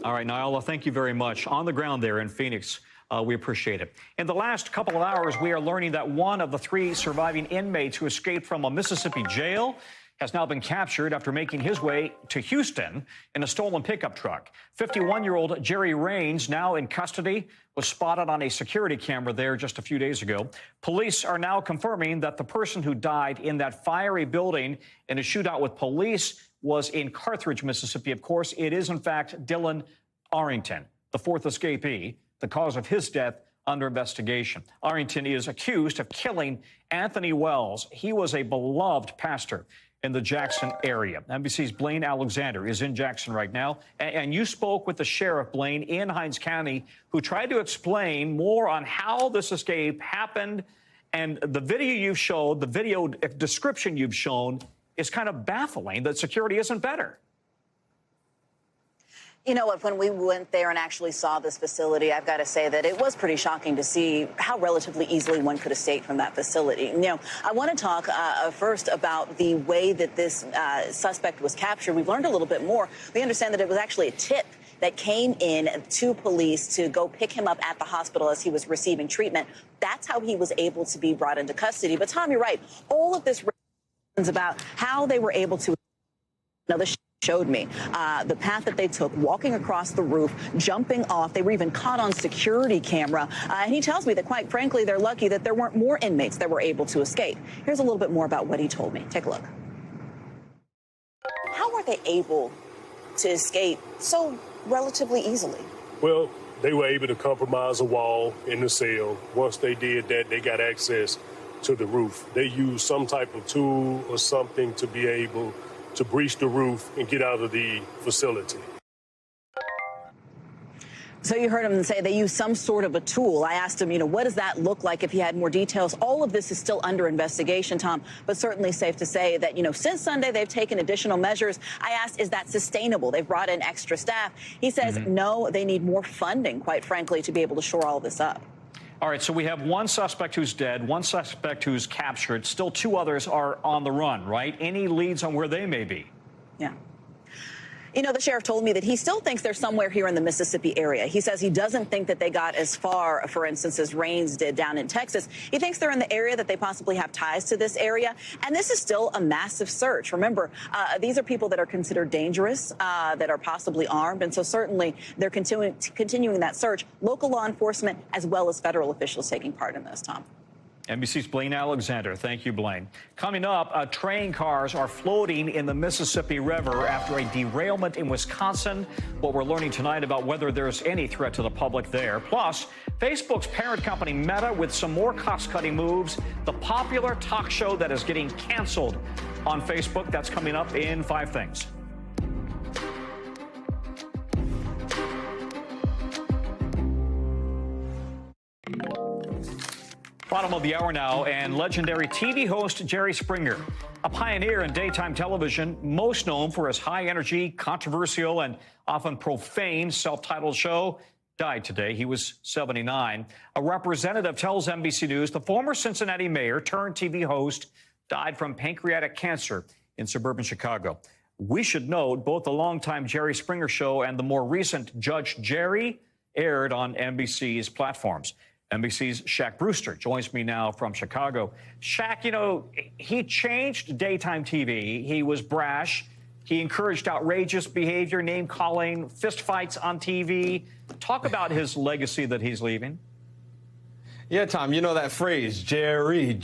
All right, Nyala, thank you very much. On the ground there in Phoenix. We appreciate it. In the last couple of hours, we are learning that one of the 3 surviving inmates who escaped from a Mississippi jail has now been captured after making his way to Houston in a stolen pickup truck. 51-year-old Jerry Raines, now in custody, was spotted on a security camera there just a few days ago. Police are now confirming that the person who died in that fiery building in a shootout with police was in Carthage, Mississippi. Of course, it is, in fact, Dylan Arrington, the fourth escapee. The cause of his death under investigation. Arrington is accused of killing Anthony Wells. He was a beloved pastor in the Jackson area. NBC's Blaine Alexander is in Jackson right now. And you spoke with the sheriff, Blaine, in Hinds County, who tried to explain more on how this escape happened. And the video you've showed, the video description you've shown, is kind of baffling that security isn't better. You know what, when we went there and actually saw this facility, I've got to say that it was pretty shocking to see how relatively easily one could escape from that facility. You know, I want to talk first about the way that this suspect was captured. We've learned a little bit more. We understand that it was actually a tip that came in to police to go pick him up at the hospital as he was receiving treatment. That's how he was able to be brought into custody. But Tom, you're right. All of this is about how they were able to. Now, this showed me the path that they took, walking across the roof, jumping off. They were even caught on security camera. And he tells me that, quite frankly, they're lucky that there weren't more inmates that were able to escape. Here's a little bit more about what he told me. Take a look. How were they able to escape so relatively easily? Well, they were able to compromise a wall in the cell. Once they did that, they got access to the roof. They used some type of tool or something to be able to breach the roof and get out of the facility. So you heard him say they used some sort of a tool. I asked him, you know, what does that look like if he had more details? All of this is still under investigation, Tom, but certainly safe to say that, you know, since Sunday, they've taken additional measures. I asked, is that sustainable? They've brought in extra staff. He says, no, they need more funding, quite frankly, to be able to shore all this up. All right, so we have one suspect who's dead, one suspect who's captured. Still two others are on the run, right? Any leads on where they may be? Yeah. You know, the sheriff told me that he still thinks they're somewhere here in the Mississippi area. He says he doesn't think that they got as far, for instance, as Raines did down in Texas. He thinks they're in the area, that they possibly have ties to this area. And this is still a massive search. Remember, these are people that are considered dangerous, that are possibly armed. And so certainly they're continuing that search. Local law enforcement as well as federal officials taking part in this, Tom. NBC's Blaine Alexander. Thank you, Blaine. Coming up, train cars are floating in the Mississippi River after a derailment in Wisconsin. What we're learning tonight about whether there's any threat to the public there. Plus, Facebook's parent company Meta with some more cost-cutting moves. The popular talk show that is getting canceled on Facebook. That's coming up in 5 Things. Bottom of the hour now, and legendary TV host Jerry Springer, a pioneer in daytime television, most known for his high-energy, controversial, and often profane self-titled show, died today. He was 79. A representative tells NBC News the former Cincinnati mayor turned TV host died from pancreatic cancer in suburban Chicago. We should note both the longtime Jerry Springer show and the more recent Judge Jerry aired on NBC's platforms. NBC's Shaq Brewster joins me now from Chicago. Shaq, you know, he changed daytime TV. He was brash. He encouraged outrageous behavior, name-calling, fistfights on TV. Talk about his legacy that he's leaving. Yeah, Tom, you know that phrase, Jerry.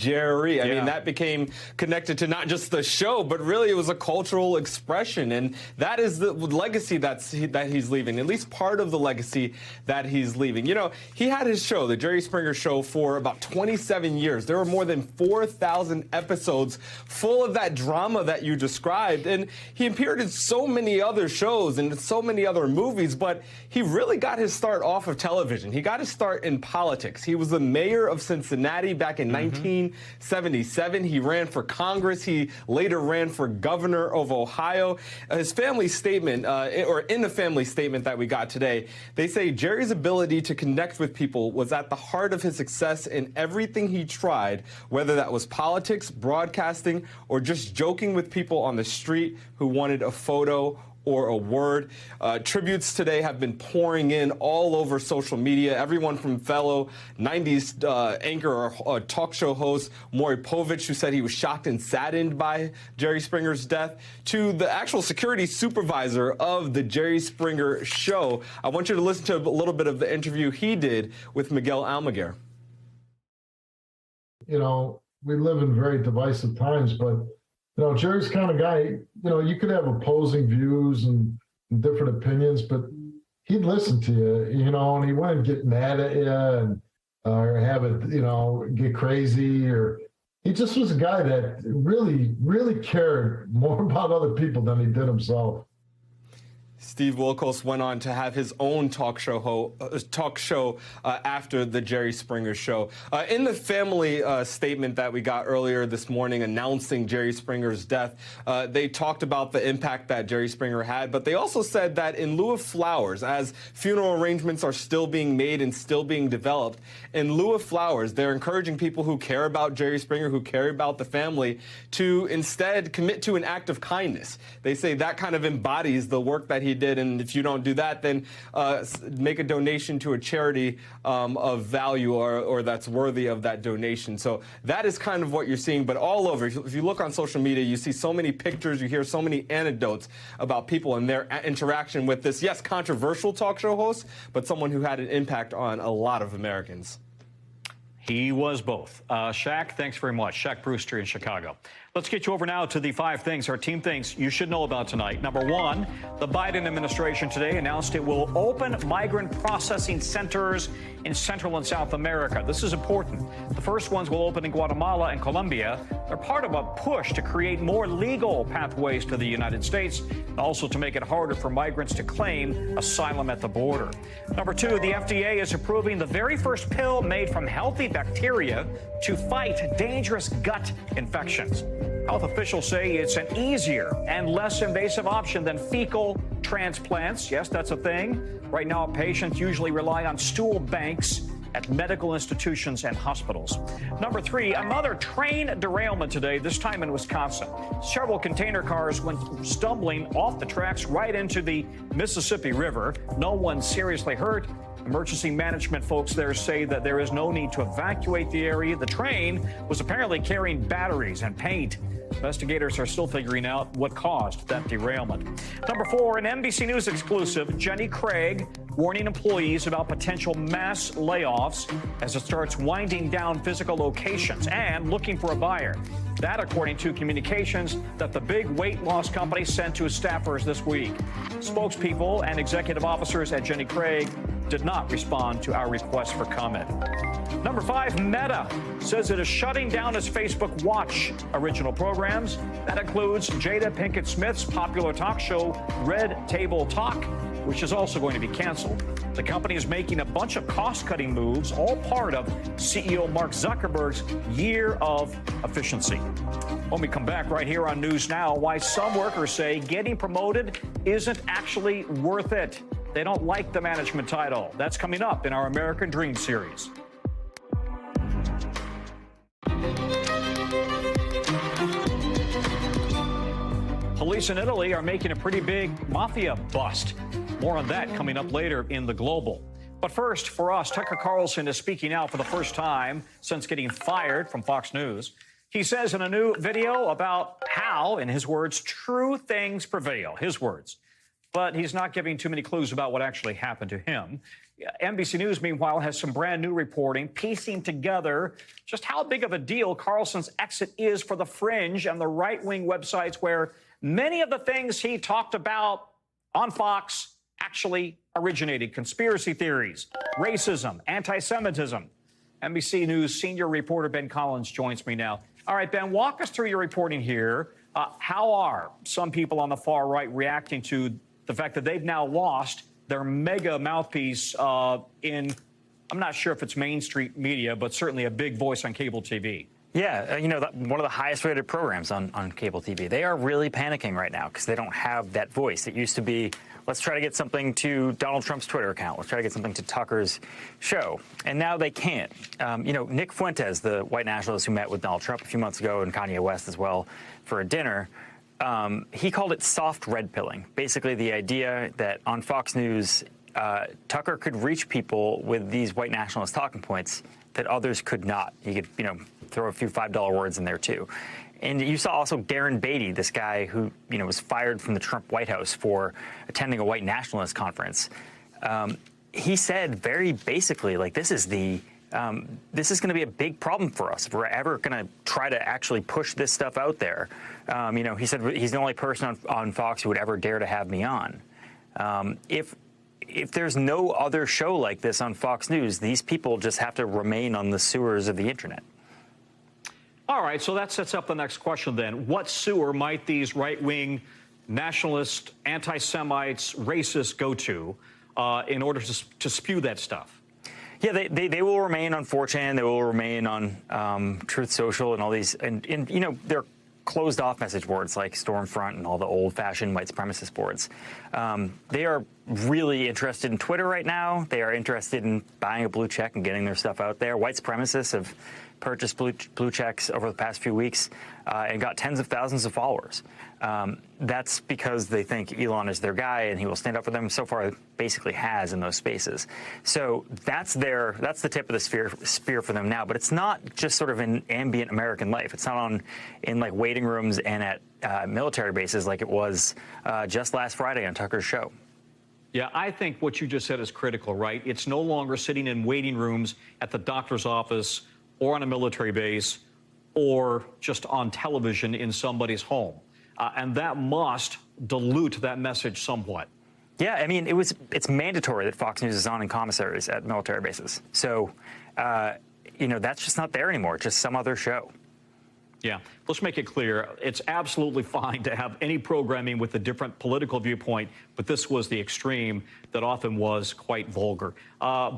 I mean, that became connected to not just the show, but really it was a cultural expression. And that is the legacy that he's leaving, at least part of the legacy that he's leaving. You know, he had his show, the Jerry Springer Show, for about 27 years. There were more than 4,000 episodes full of that drama that you described. And he appeared in so many other shows and so many other movies, but he really got his start off of television. He got his start in politics. He was the mayor of Cincinnati back in 1977. He ran for Congress. He later ran for governor of Ohio. His family statement, or in the family statement that we got today, they say Jerry's ability to connect with people was at the heart of his success in everything he tried, whether that was politics, broadcasting, or just joking with people on the street who wanted a photo or a word. Tributes today have been pouring in all over social media. Everyone from fellow 90s anchor or talk show host Maury Povich, who said he was shocked and saddened by Jerry Springer's death, to the actual security supervisor of the Jerry Springer Show. I want you to listen to a little bit of the interview he did with Miguel Almaguer. You know, we live in very divisive times, but Jerry's the kind of guy, you could have opposing views and different opinions, but he'd listen to you, and he wouldn't get mad at you and or have it, get crazy. Or he just was a guy that really, really cared more about other people than he did himself. Steve Wilkos went on to have his own talk show after the Jerry Springer show. In the family statement that we got earlier this morning announcing Jerry Springer's death, they talked about the impact that Jerry Springer had, but they also said that in lieu of flowers, as funeral arrangements are still being made and still being developed, in lieu of flowers, they're encouraging people who care about Jerry Springer, who care about the family, to instead commit to an act of kindness. They say that kind of embodies the work that he did, and if you don't do that, then make a donation to a charity of value or that's worthy of that donation. So that is kind of what you're seeing, but all over. If you look on social media, you see so many pictures, you hear so many anecdotes about people and their interaction with this, yes, controversial talk show host, but someone who had an impact on a lot of Americans. He was both. Shaq, thanks very much. Shaq Brewster in Chicago. Let's get you over now to the 5 things our team thinks you should know about tonight. Number 1, the Biden administration today announced it will open migrant processing centers in Central and South America. This is important. The first ones will open in Guatemala and Colombia. They're part of a push to create more legal pathways to the United States, and also to make it harder for migrants to claim asylum at the border. Number 2, the FDA is approving the very first pill made from healthy bacteria to fight dangerous gut infections. Health officials say it's an easier and less invasive option than fecal transplants. Yes, that's a thing. Right now, patients usually rely on stool banks at medical institutions and hospitals. Number 3, another train derailment today, this time in Wisconsin. Several container cars went stumbling off the tracks right into the Mississippi River. No one seriously hurt. Emergency management folks there say that there is no need to evacuate the area. The train was apparently carrying batteries and paint. Investigators are still figuring out what caused that derailment. Number 4, an NBC News exclusive, Jenny Craig warning employees about potential mass layoffs as it starts winding down physical locations and looking for a buyer. That, according to communications that the big weight loss company sent to its staffers this week. Spokespeople and executive officers at Jenny Craig did not respond to our request for comment. Number 5, Meta says it is shutting down its Facebook Watch original programs. That includes Jada Pinkett Smith's popular talk show, Red Table Talk, which is also going to be canceled. The company is making a bunch of cost-cutting moves, all part of CEO Mark Zuckerberg's year of efficiency. When we come back right here on News Now, why some workers say getting promoted isn't actually worth it. They don't like the management title. That's coming up in our American Dream series. Police in Italy are making a pretty big mafia bust. More on that coming up later in The Global. But first, for us, Tucker Carlson is speaking out for the first time since getting fired from Fox News. He says in a new video about how, in his words, true things prevail. His words. But he's not giving too many clues about what actually happened to him. NBC News, meanwhile, has some brand new reporting piecing together just how big of a deal Carlson's exit is for the fringe and the right-wing websites where many of the things he talked about on Fox actually originated. Conspiracy theories, racism, anti-Semitism. NBC News senior reporter Ben Collins joins me now. All right, Ben, walk us through your reporting here. How are some people on the far right reacting to the fact that they've now lost their mega mouthpiece in, I'm not sure if it's mainstream media, but certainly a big voice on cable TV? Yeah, one of the highest rated programs on cable TV. They are really panicking right now because they don't have that voice. It used to be, let's try to get something to Donald Trump's Twitter account. Let's try to get something to Tucker's show. And now they can't. Nick Fuentes, the white nationalist who met with Donald Trump a few months ago, and Kanye West as well, for a dinner, he called it soft red pilling. Basically the idea that on Fox News, Tucker could reach people with these white nationalist talking points that others could not. He could, throw a few $5 words in there too. And you saw also Darren Beatty, this guy who, was fired from the Trump White House for attending a white nationalist conference. He said very basically, this is the this is going to be a big problem for us if we're ever going to try to actually push this stuff out there. He said he's the only person on Fox who would ever dare to have me on. If there's no other show like this on Fox News, these people just have to remain on the sewers of the internet. All right, so that sets up the next question then. What sewer might these right-wing nationalist, anti-Semites, racists go to in order to spew that stuff? Yeah, they will remain on 4chan. They will remain on Truth Social and all these. And they're closed-off message boards like Stormfront and all the old-fashioned white supremacist boards. They are really interested in Twitter right now. They are interested in buying a blue check and getting their stuff out there. White supremacists have purchased blue checks over the past few weeks and got tens of thousands of followers. That's because they think Elon is their guy and he will stand up for them. So far, basically has in those spaces. So that's the tip of the spear for them now. But it's not just sort of in ambient American life. It's not in like waiting rooms and at military bases like it was just last Friday on Tucker's show. Yeah, I think what you just said is critical, right? It's no longer sitting in waiting rooms at the doctor's office or on a military base or just on television in somebody's home. And that must dilute that message somewhat. Yeah, I mean, it's mandatory that Fox News is on in commissaries at military bases. So, that's just not there anymore. It's just some other show. Yeah, let's make it clear. It's absolutely fine to have any programming with a different political viewpoint, but this was the extreme that often was quite vulgar.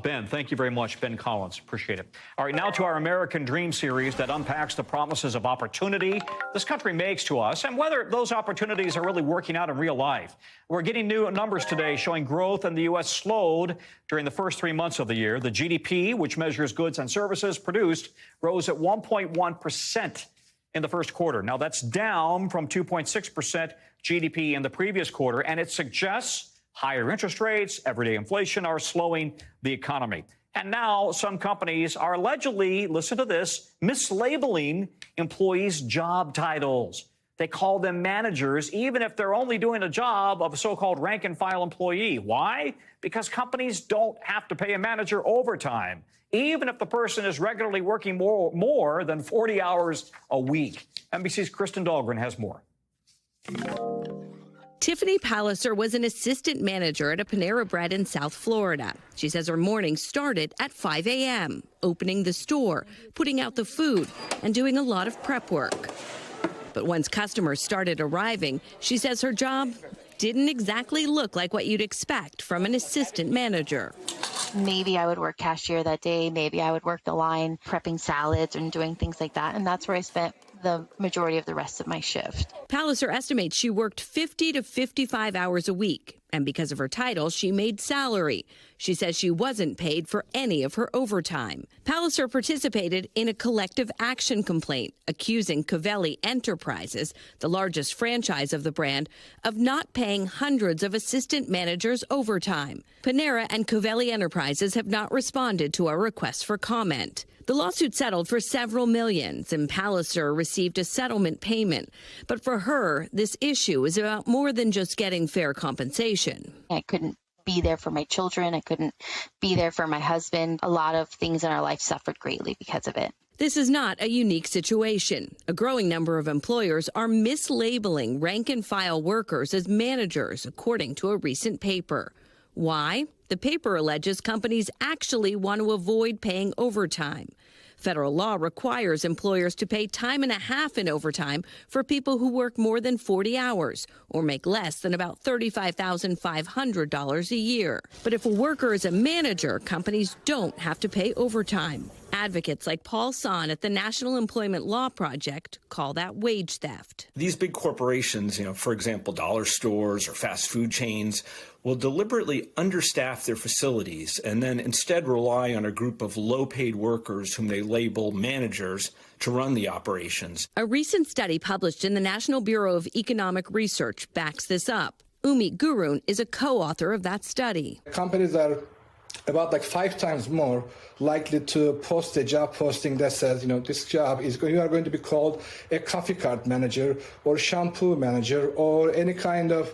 Ben, thank you very much. Ben Collins, appreciate it. All right, now to our American Dream series that unpacks the promises of opportunity this country makes to us and whether those opportunities are really working out in real life. We're getting new numbers today showing growth in the U.S. slowed during the first 3 months of the year. The GDP, which measures goods and services produced, rose at 1.1%. in the first quarter. Now, that's down from 2.6% GDP in the previous quarter, and it suggests higher interest rates, everyday inflation are slowing the economy. And now some companies are allegedly, listen to this, mislabeling employees' job titles. They call them managers, even if they're only doing a job of a so-called rank-and-file employee. Why? Because companies don't have to pay a manager overtime, even if the person is regularly working more than 40 hours a week. NBC's Kristen Dahlgren has more. Tiffany Palliser was an assistant manager at a Panera Bread in South Florida. She says her morning started at 5 a.m., opening the store, putting out the food, and doing a lot of prep work. But once customers started arriving, she says her job didn't exactly look like what you'd expect from an assistant manager. Maybe I would work cashier that day. Maybe I would work the line prepping salads and doing things like that. And that's where I spent the majority of the rest of my shift. Palliser estimates she worked 50 to 55 hours a week. And because of her title, she made salary. She says she wasn't paid for any of her overtime. Palliser participated in a collective action complaint accusing Covelli Enterprises, the largest franchise of the brand, of not paying hundreds of assistant managers overtime. Panera and Covelli Enterprises have not responded to our request for comment. The lawsuit settled for several millions, and Palliser received a settlement payment. But for her, this issue is about more than just getting fair compensation. I couldn't be there for my children. I couldn't be there for my husband. A lot of things in our life suffered greatly because of it. This is not a unique situation. A growing number of employers are mislabeling rank-and-file workers as managers, according to a recent paper. Why? The paper alleges companies actually want to avoid paying overtime. Federal law requires employers to pay time and a half in overtime for people who work more than 40 hours or make less than about $35,500 a year. But if a worker is a manager, companies don't have to pay overtime. Advocates like Paul Son at the National Employment Law Project call that wage theft. These big corporations, for example, dollar stores or fast food chains, will deliberately understaff their facilities and then instead rely on a group of low-paid workers whom they label managers to run the operations. A recent study published in the National Bureau of Economic Research backs this up. Umi Gurun is a co-author of that study. Companies are about like 5 times more likely to post a job posting that says, this job is you are going to be called a coffee cart manager or shampoo manager or any kind of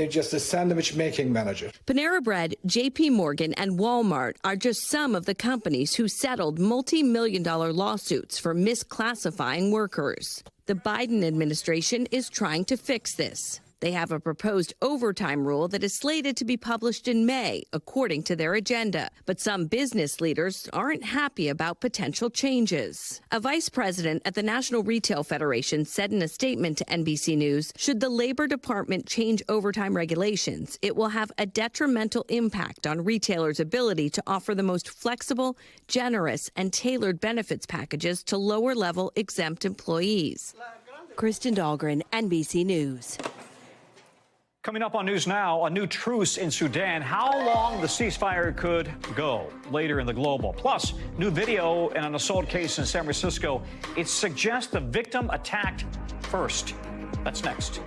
just a sandwich making manager. Panera Bread, JP Morgan, and Walmart are just some of the companies who settled multi-million-dollar lawsuits for misclassifying workers. The Biden administration is trying to fix this. They have a proposed overtime rule that is slated to be published in May, according to their agenda. But some business leaders aren't happy about potential changes. A vice president at the National Retail Federation said in a statement to NBC News, should the Labor Department change overtime regulations, it will have a detrimental impact on retailers' ability to offer the most flexible, generous, and tailored benefits packages to lower-level exempt employees. Kristen Dahlgren, NBC News. Coming up on News Now, a new truce in Sudan, how long the ceasefire could go later in the Global. Plus, new video in an assault case in San Francisco. It suggests the victim attacked first. That's next.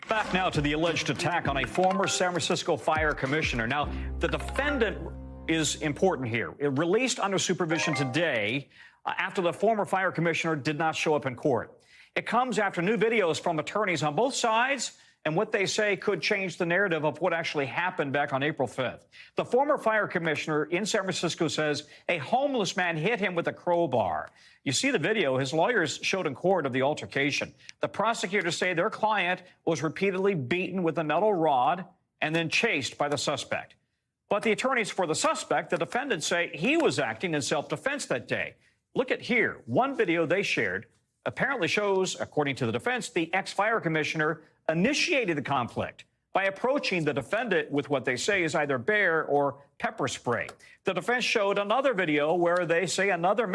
Back now to the alleged attack on a former San Francisco fire commissioner. Now, the defendant is important here. It released under supervision today after the former fire commissioner did not show up in court. It comes after new videos from attorneys on both sides and what they say could change the narrative of what actually happened back on April 5th. The former fire commissioner in San Francisco says a homeless man hit him with a crowbar. You see the video his lawyers showed in court of the altercation. The prosecutors say their client was repeatedly beaten with a metal rod and then chased by the suspect. But the attorneys for the suspect, the defendant, say he was acting in self-defense that day. Look at here. One video they shared apparently shows, according to the defense, the ex-fire commissioner initiated the conflict by approaching the defendant with what they say is either bear or pepper spray. The defense showed another video where they say another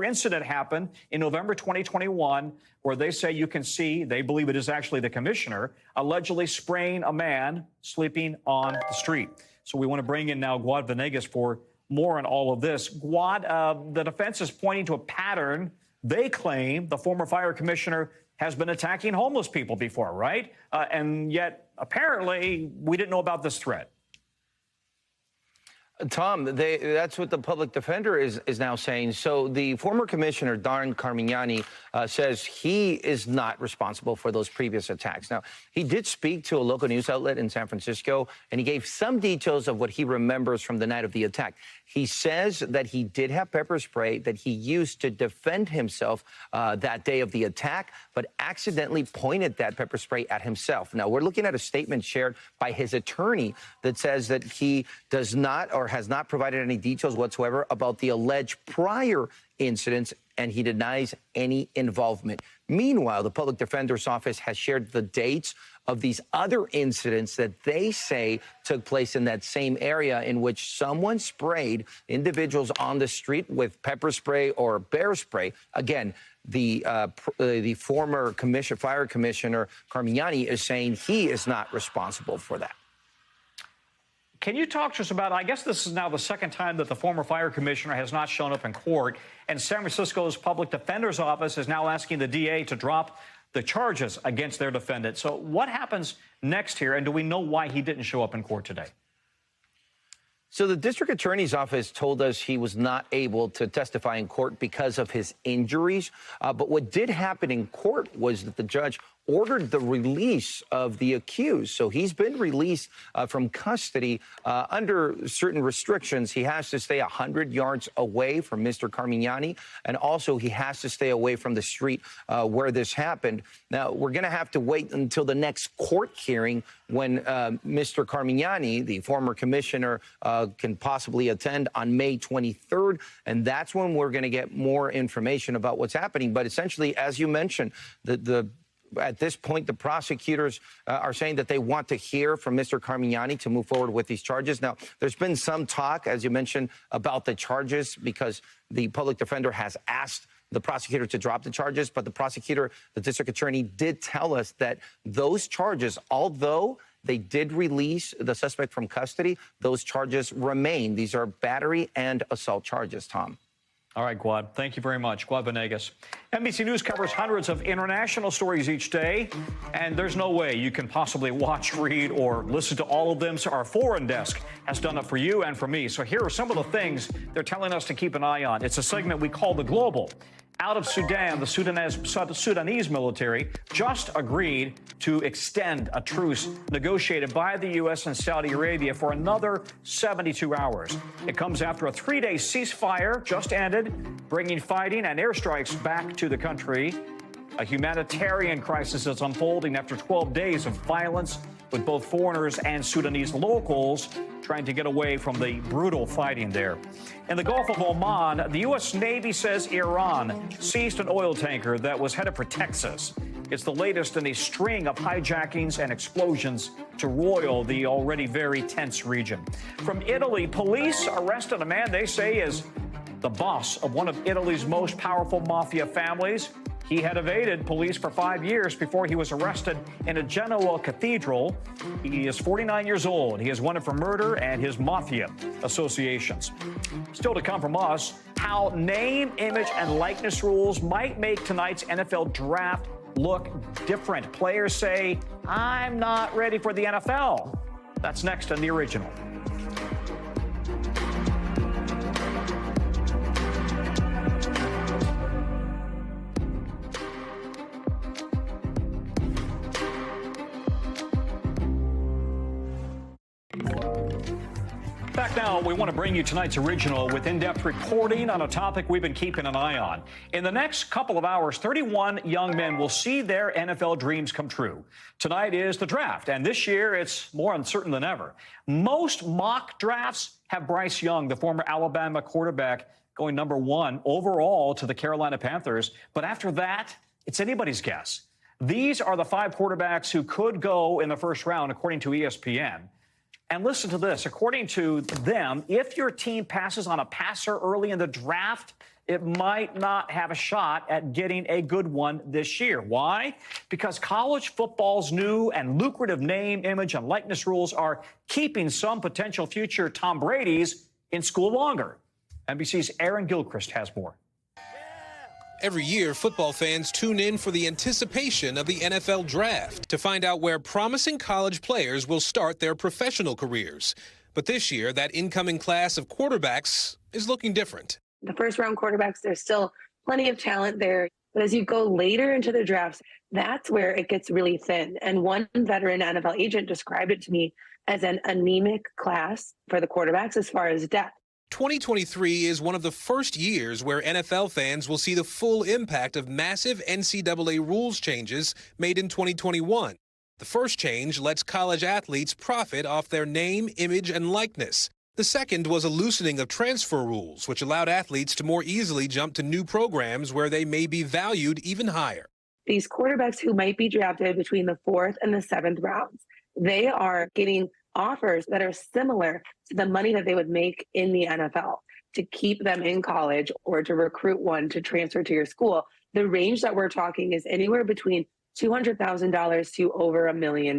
incident happened in November 2021, where they say you can see, they believe it is actually the commissioner, allegedly spraying a man sleeping on the street. So we want to bring in now Guad Venegas for more on all of this. Guad, the defense is pointing to a pattern. They claim the former fire commissioner has been attacking homeless people before, right? And yet, apparently, we didn't know about this threat. Tom, that's what the public defender is now saying. So the former commissioner, Darren Carmignani, says he is not responsible for those previous attacks. Now, he did speak to a local news outlet in San Francisco, and he gave some details of what he remembers from the night of the attack. He says that he did have pepper spray that he used to defend himself that day of the attack, but accidentally pointed that pepper spray at himself. Now, we're looking at a statement shared by his attorney that says that he does not or has not provided any details whatsoever about the alleged prior incidents, and he denies any involvement. Meanwhile, the public defender's office has shared the dates of these other incidents that they say took place in that same area in which someone sprayed individuals on the street with pepper spray or bear spray. Again, the former fire commissioner, Carmignani, is saying he is not responsible for that. Can you talk to us about, I guess this is now the second time that the former fire commissioner has not shown up in court, and San Francisco's public defender's office is now asking the DA to drop the charges against their defendant. So what happens next here, and do we know why he didn't show up in court today? So the district attorney's office told us he was not able to testify in court because of his injuries. But what did happen in court was that the judge ordered the release of the accused. So he's been released from custody under certain restrictions. He has to stay 100 yards away from Mr. Carmignani, and also he has to stay away from the street where this happened. Now, we're going to have to wait until the next court hearing when Mr. Carmignani, the former commissioner, can possibly attend on May 23rd, and that's when we're going to get more information about what's happening. But essentially, as you mentioned, at this point, the prosecutors are saying that they want to hear from Mr. Carmignani to move forward with these charges. Now, there's been some talk, as you mentioned, about the charges because the public defender has asked the prosecutor to drop the charges. But the prosecutor, the district attorney, did tell us that those charges, although they did release the suspect from custody, those charges remain. These are battery and assault charges, Tom. All right, Guad. Thank you very much. Guad Venegas. NBC News covers hundreds of international stories each day, and there's no way you can possibly watch, read, or listen to all of them. So our foreign desk has done it for you and for me. So here are some of the things they're telling us to keep an eye on. It's a segment we call The Global. Out of Sudan, the Sudanese military just agreed to extend a truce negotiated by the U.S. and Saudi Arabia for another 72 hours. It comes after a 3-day ceasefire just ended, bringing fighting and airstrikes back to the country. A humanitarian crisis is unfolding after 12 days of violence, with both foreigners and Sudanese locals trying to get away from the brutal fighting there. In the Gulf of Oman, the U.S. Navy says Iran seized an oil tanker that was headed for Texas. It's the latest in a string of hijackings and explosions to roil the already very tense region. From Italy, police arrested a man they say is the boss of one of Italy's most powerful mafia families. He had evaded police for 5 years before he was arrested in a Genoa cathedral. He is 49 years old. He is wanted for murder and his mafia associations. Still to come from us, how name, image, and likeness rules might make tonight's NFL draft look different. Players say, I'm not ready for the NFL. That's next on The Original. Back now, we want to bring you tonight's Original with in-depth reporting on a topic we've been keeping an eye on. In the next couple of hours, 31 young men will see their NFL dreams come true. Tonight is the draft, and this year it's more uncertain than ever. Most mock drafts have Bryce Young, the former Alabama quarterback, going #1 overall to the Carolina Panthers. But after that, it's anybody's guess. These are the 5 quarterbacks who could go in the first round, according to ESPN. And listen to this. According to them, if your team passes on a passer early in the draft, it might not have a shot at getting a good one this year. Why? Because college football's new and lucrative name, image, and likeness rules are keeping some potential future Tom Brady's in school longer. NBC's Aaron Gilchrist has more. Every year, football fans tune in for the anticipation of the NFL draft to find out where promising college players will start their professional careers. But this year, that incoming class of quarterbacks is looking different. The first-round quarterbacks, there's still plenty of talent there. But as you go later into the drafts, that's where it gets really thin. And one veteran NFL agent described it to me as an anemic class for the quarterbacks as far as depth. 2023 is one of the first years where NFL fans will see the full impact of massive NCAA rules changes made in 2021. The first change lets college athletes profit off their name, image, and likeness. The second was a loosening of transfer rules, which allowed athletes to more easily jump to new programs where they may be valued even higher. These quarterbacks who might be drafted between the 4th and the 7th rounds, they are getting offers that are similar to the money that they would make in the NFL to keep them in college or to recruit one to transfer to your school. The range that we're talking is anywhere between $200,000 to over $1 million.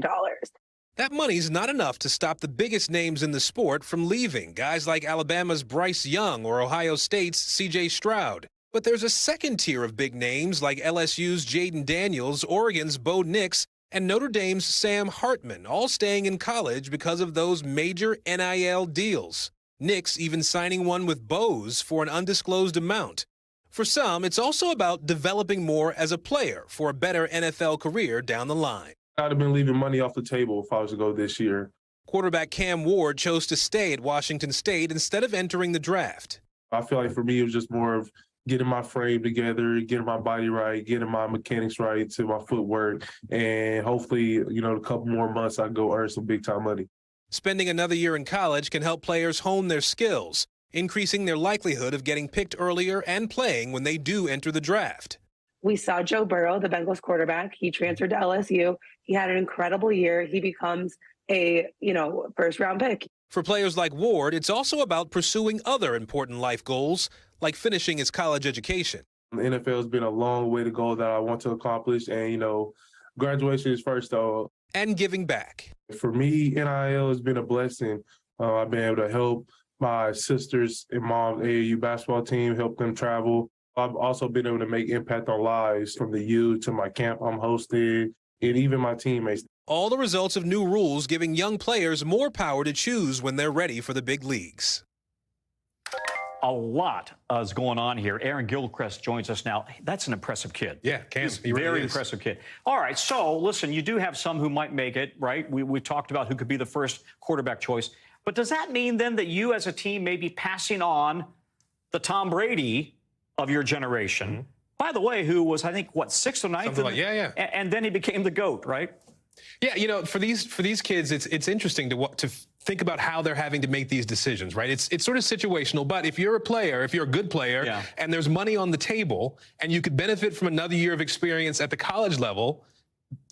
That money's not enough to stop the biggest names in the sport from leaving, guys like Alabama's Bryce Young or Ohio State's C.J. Stroud. But there's a second tier of big names like LSU's Jaden Daniels, Oregon's Bo Nix, and Notre Dame's Sam Hartman, all staying in college because of those major NIL deals. Nix even signing one with Bose for an undisclosed amount. For some, it's also about developing more as a player for a better NFL career down the line. I'd have been leaving money off the table if I was to go this year. Quarterback Cam Ward chose to stay at Washington State instead of entering the draft. I feel like for me, it was just more of getting my frame together, getting my body right, getting my mechanics right to my footwork, and hopefully, a couple more months I go earn some big-time money. Spending another year in college can help players hone their skills, increasing their likelihood of getting picked earlier and playing when they do enter the draft. We saw Joe Burrow, the Bengals quarterback. He transferred to LSU. He had an incredible year. He becomes a, first-round pick. For players like Ward, it's also about pursuing other important life goals, like finishing his college education. The NFL has been a long way to go that I want to accomplish, and, graduation is first, though. And giving back. For me, NIL has been a blessing. I've been able to help my sisters and mom's AAU basketball team, help them travel. I've also been able to make impact on lives from the U to my camp I'm hosting and even my teammates. All the results of new rules giving young players more power to choose when they're ready for the big leagues. A lot is going on here. Aaron Gilchrist joins us now. That's an impressive kid. Yeah, He's he a very really is. impressive kid. All right, so listen, you do have some who might make it, right? We talked about who could be the first quarterback choice. But does that mean then that you as a team may be passing on the Tom Brady of your generation? Mm-hmm. By the way, who was, I think, what, 6th or 9th? Yeah. And then he became the GOAT, right? Yeah, you know, for these kids, it's interesting to think about how they're having to make these decisions, right? It's sort of situational, but if you're a player, if you're a good player, and there's money on the table, and you could benefit from another year of experience at the college level,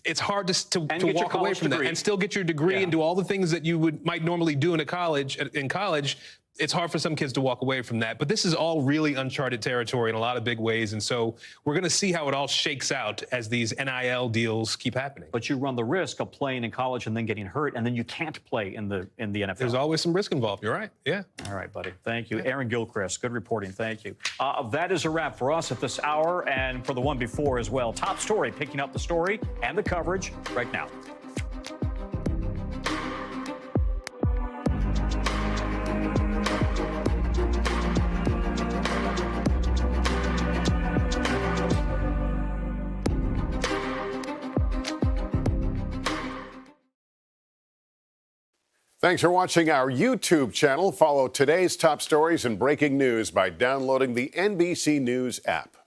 it's hard to walk away from that and still get your degree and do all the things that you might normally do in college. It's hard for some kids to walk away from that. But this is all really uncharted territory in a lot of big ways. And so we're going to see how it all shakes out as these NIL deals keep happening. But you run the risk of playing in college and then getting hurt, and then you can't play in the NFL. There's always some risk involved. You're right. Yeah. All right, buddy. Thank you. Aaron Gilchrist, good reporting. Thank you. That is a wrap for us at this hour and for the one before as well. Top story, picking up the story and the coverage right now. Thanks for watching our YouTube channel. Follow today's top stories and breaking news by downloading the NBC News app.